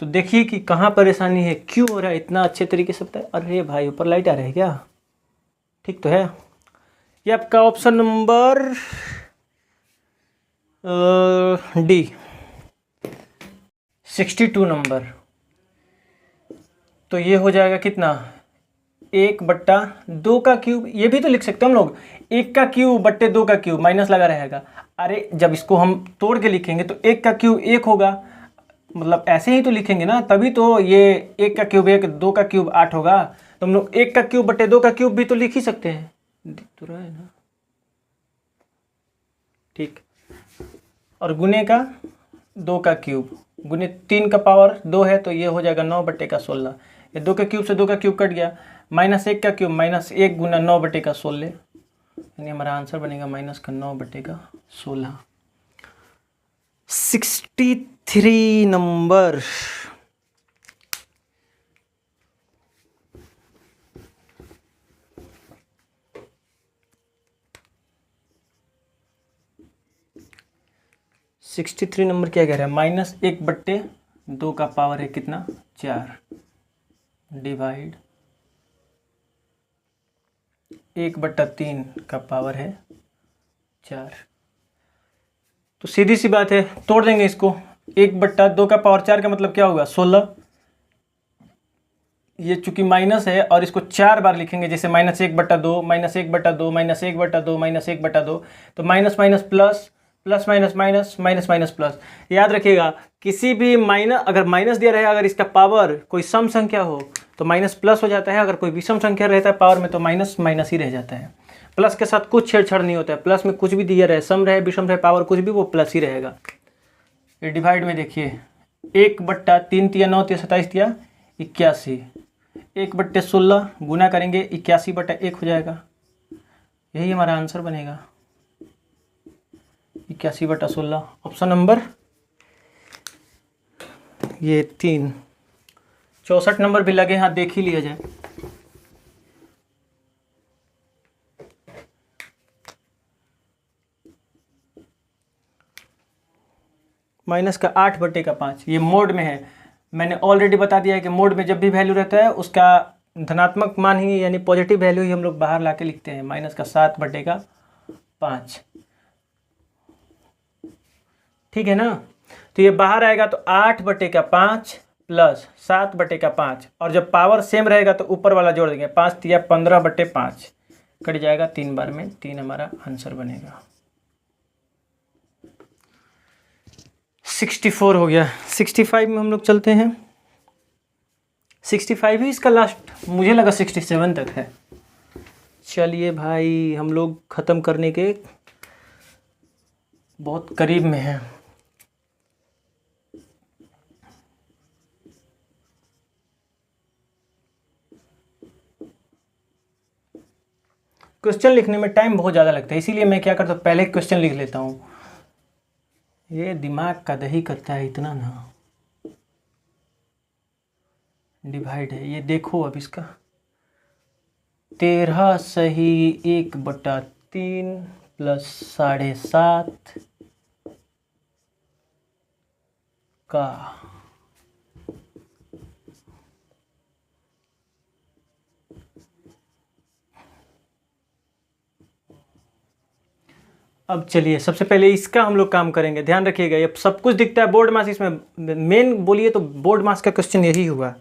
तो देखिए कि कहाँ परेशानी है, क्यों हो रहा है, इतना अच्छे तरीके से बताए। अरे भाई ऊपर लाइट आ रहा है क्या, ठीक तो है। ये आपका ऑप्शन नंबर डी 62 नंबर। तो ये हो जाएगा कितना, 1/2 का क्यूब, ये भी तो लिख सकते हैं हम लोग, 1 का क्यूब बट्टे 2 का क्यूब, माइनस लगा रहेगा। अरे जब इसको हम तोड़ के लिखेंगे तो 1 का क्यूब 1 होगा, मतलब ऐसे ही तो लिखेंगे ना, तभी तो ये 1 का क्यूब 1, 2 का क्यूब 8 होगा। तो हम लोग 1 का क्यूब बट्टे 2 का क्यूब भी तो लिख ही सकते हैं, दिख तो रहा है ना, ठीक। और गुने का 2 का क्यूब गुने 3 का पावर 2 है, तो ये हो जाएगा 9/16। ये 2 के क्यूब से 2 का क्यूब कट गया, माइनस 1 का क्यूब माइनस 1 गुना 9/16, यानी हमारा आंसर बनेगा माइनस का 9/16। 63 नंबर। (63 नंबर क्या कह रहा है, -1/2 का पावर है कितना, 4, डिवाइड 1/3 का पावर है 4। तो सीधी सी बात है, तोड़ देंगे इसको। 1/2 का पावर 4 का मतलब क्या होगा, 16। ये चूंकि माइनस है और इसको 4 बार लिखेंगे, जैसे -1/2 -1/2 -1/2 -1/2, तो minus minus plus, plus minus minus, minus minus plus. याद रखिएगा, किसी भी माइनस, अगर माइनस दिया रहे, अगर इसका पावर कोई सम संख्या हो तो माइनस प्लस हो जाता है, अगर कोई विषम संख्या रहता है पावर में तो माइनस माइनस ही रह जाता है। प्लस के साथ कुछ छेड़छाड़ नहीं होता है, प्लस में कुछ भी दिया रहे, सम रहे विषम रहे पावर कुछ भी, वो प्लस ही रहेगा। ये डिवाइड में देखिए, 1/3 तिया 9 तिया 27 तिया 81, 1/16 गुना करेंगे 81/1 हो जाएगा, यही हमारा आंसर बनेगा 81/16। ऑप्शन नंबर ये 3। 64 नंबर भी लगे, हाँ देख ही लिया जाए। माइनस का 8/5, ये मोड में है। मैंने ऑलरेडी बता दिया है कि मोड में जब भी वैल्यू रहता है उसका धनात्मक मान ही, यानी पॉजिटिव वैल्यू ही हम लोग बाहर ला के लिखते हैं। माइनस का 7/5, ठीक है ना। तो ये बाहर आएगा तो 8/5 प्लस 7/5, और जब पावर सेम रहेगा तो ऊपर वाला जोड़ देंगे, 5 तिया 15/5 कट जाएगा 3 बार में, 3 हमारा आंसर बनेगा। 64 हो गया। 65 में हम लोग चलते हैं। 65 ही इसका लास्ट, मुझे लगा 67 तक है। चलिए भाई, हम लोग ख़त्म करने के बहुत करीब में हैं। क्वेश्चन लिखने में टाइम बहुत ज़्यादा लगता है, इसीलिए मैं क्या करता हूँ, पहले क्वेश्चन लिख लेता हूँ। ये दिमाग का दही करता है इतना ना। डिवाइड है, ये देखो अब इसका 13 सही 1/3 प्लस 7.5 का अब चलिए सबसे पहले इसका हम लोग काम करेंगे। ध्यान रखिएगा, ये सब कुछ दिखता है बोर्ड मास, इसमें मेन बोलिए तो बोर्ड मास का क्वेश्चन यही हुआ।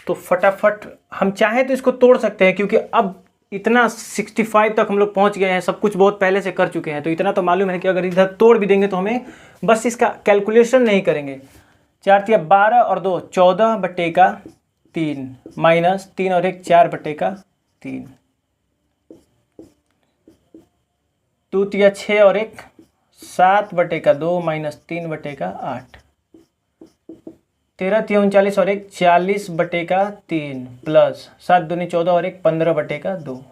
तो फटाफट हम चाहें तो इसको तोड़ सकते हैं, क्योंकि अब इतना 65 तक हम लोग पहुंच गए हैं, सब कुछ बहुत पहले से कर चुके हैं। तो इतना तो मालूम है कि अगर इधर तोड़ भी देंगे तो हमें बस इसका कैलकुलेशन नहीं करेंगे। 4 तिया 12 और 2 14/3 माइनस 3 और 1 4/3, 2 तिया 6 और 1 7/2 माइनस 3/8, 13 तिया 39 और 1 40/3 प्लस 7 दूनी 14 और 1 15/2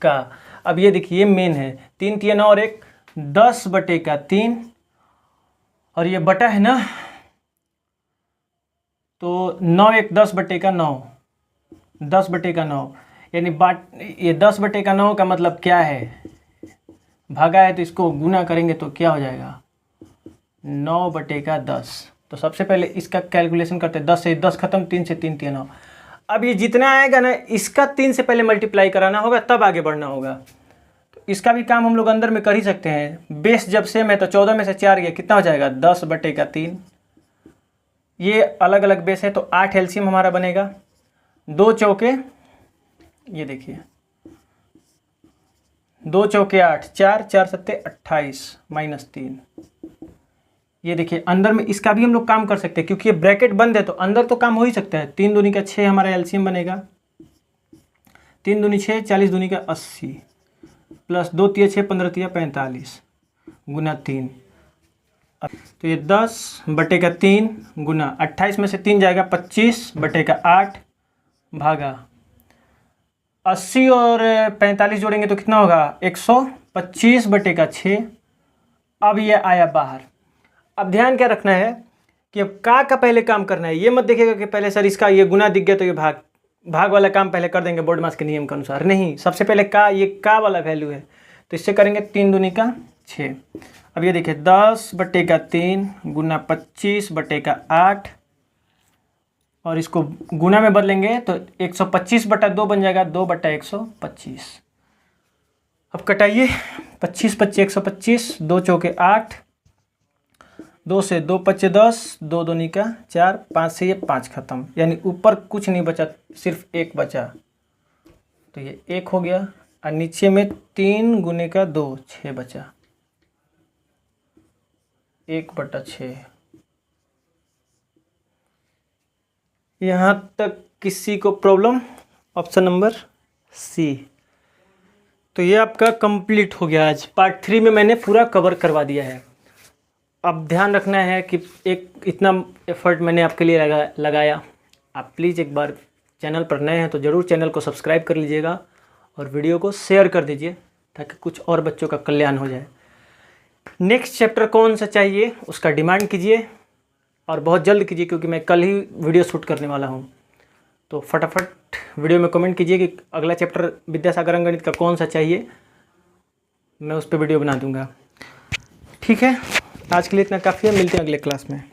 का। अब ये देखिए मेन है, 3 तिया 9 और 1 10/3, और ये बटा है ना, तो 9 1 10/9, 10/9 यानी ये 10/9 का मतलब क्या है, भागा है तो इसको गुना करेंगे तो क्या हो जाएगा 9/10। तो सबसे पहले इसका कैलकुलेशन करते हैं। 10 से 10 खत्म, 3 से 3 तिया 9। अब ये जितना आएगा ना, इसका 3 से पहले मल्टीप्लाई कराना होगा, तब आगे बढ़ना होगा। तो इसका भी काम हम लोग अंदर में कर ही सकते हैं। बेस जब सेम है तो 14 में से 4 गया, कितना हो जाएगा 10/3। ये अलग अलग बेस है तो 8 एलसीएम हमारा बनेगा। 2 चौके, ये देखिए 2 चौके 8, 4 4 सत्ते 28 माइनस 3। ये देखिए अंदर में इसका भी हम लोग काम कर सकते हैं, क्योंकि ये ब्रैकेट बंद है तो अंदर तो काम हो ही सकता है। 3 दूनी का 6 हमारा एलसीएम बनेगा। 3 दूनी 6, 40 दूनी का 80 प्लस 2 तिया 6 15 तिया 45 गुना 3। तो ये 10/3 गुना 28 में से 3 जाएगा 25/8 भागा 80 और 45 जोड़ेंगे तो कितना होगा 125/6। अब ये आया बाहर। अब ध्यान क्या रखना है कि अब का पहले काम करना है। ये मत देखिएगा कि पहले सर इसका ये गुना दिख गया तो ये भाग वाला काम पहले कर देंगे बोर्ड मास के नियम के अनुसार। नहीं, सबसे पहले ये का वाला वैल्यू है तो इससे करेंगे 3 दूनी का 6। अब ये देखिए 10/3 गुना 25/8, और इसको गुना में बदलेंगे तो 125/2 बन जाएगा 2/125। अब कटाइए 25 25 125, 2 चौके 8, 2 से 2 5 10, 2 दूनी का 4, 5 से ये 5 खत्म, यानी ऊपर कुछ नहीं बचा, सिर्फ 1 बचा। तो ये 1 हो गया, और नीचे में 3 गुने का 2 6 बचा, 1/6। यहाँ तक किसी को प्रॉब्लम? Option number C. तो ये आपका कंप्लीट हो गया। आज पार्ट 3 में मैंने पूरा कवर करवा दिया है। अब ध्यान रखना है कि एक इतना एफर्ट मैंने आपके लिए लगाया। आप प्लीज़ एक बार चैनल पर नए हैं तो ज़रूर चैनल को सब्सक्राइब कर लीजिएगा और वीडियो को शेयर कर दीजिए ताकि कुछ और बच्चों का कल्याण हो जाए। नेक्स्ट चैप्टर कौन सा चाहिए उसका डिमांड कीजिए और बहुत जल्द कीजिए, क्योंकि मैं कल ही वीडियो शूट करने वाला हूँ। तो फटाफट वीडियो में कमेंट कीजिए कि अगला चैप्टर विद्यासागर अंकगणित का कौन सा चाहिए, मैं उस पर वीडियो बना दूँगा। ठीक है, आज के लिए इतना काफ़ी है, मिलते हैं अगले क्लास में।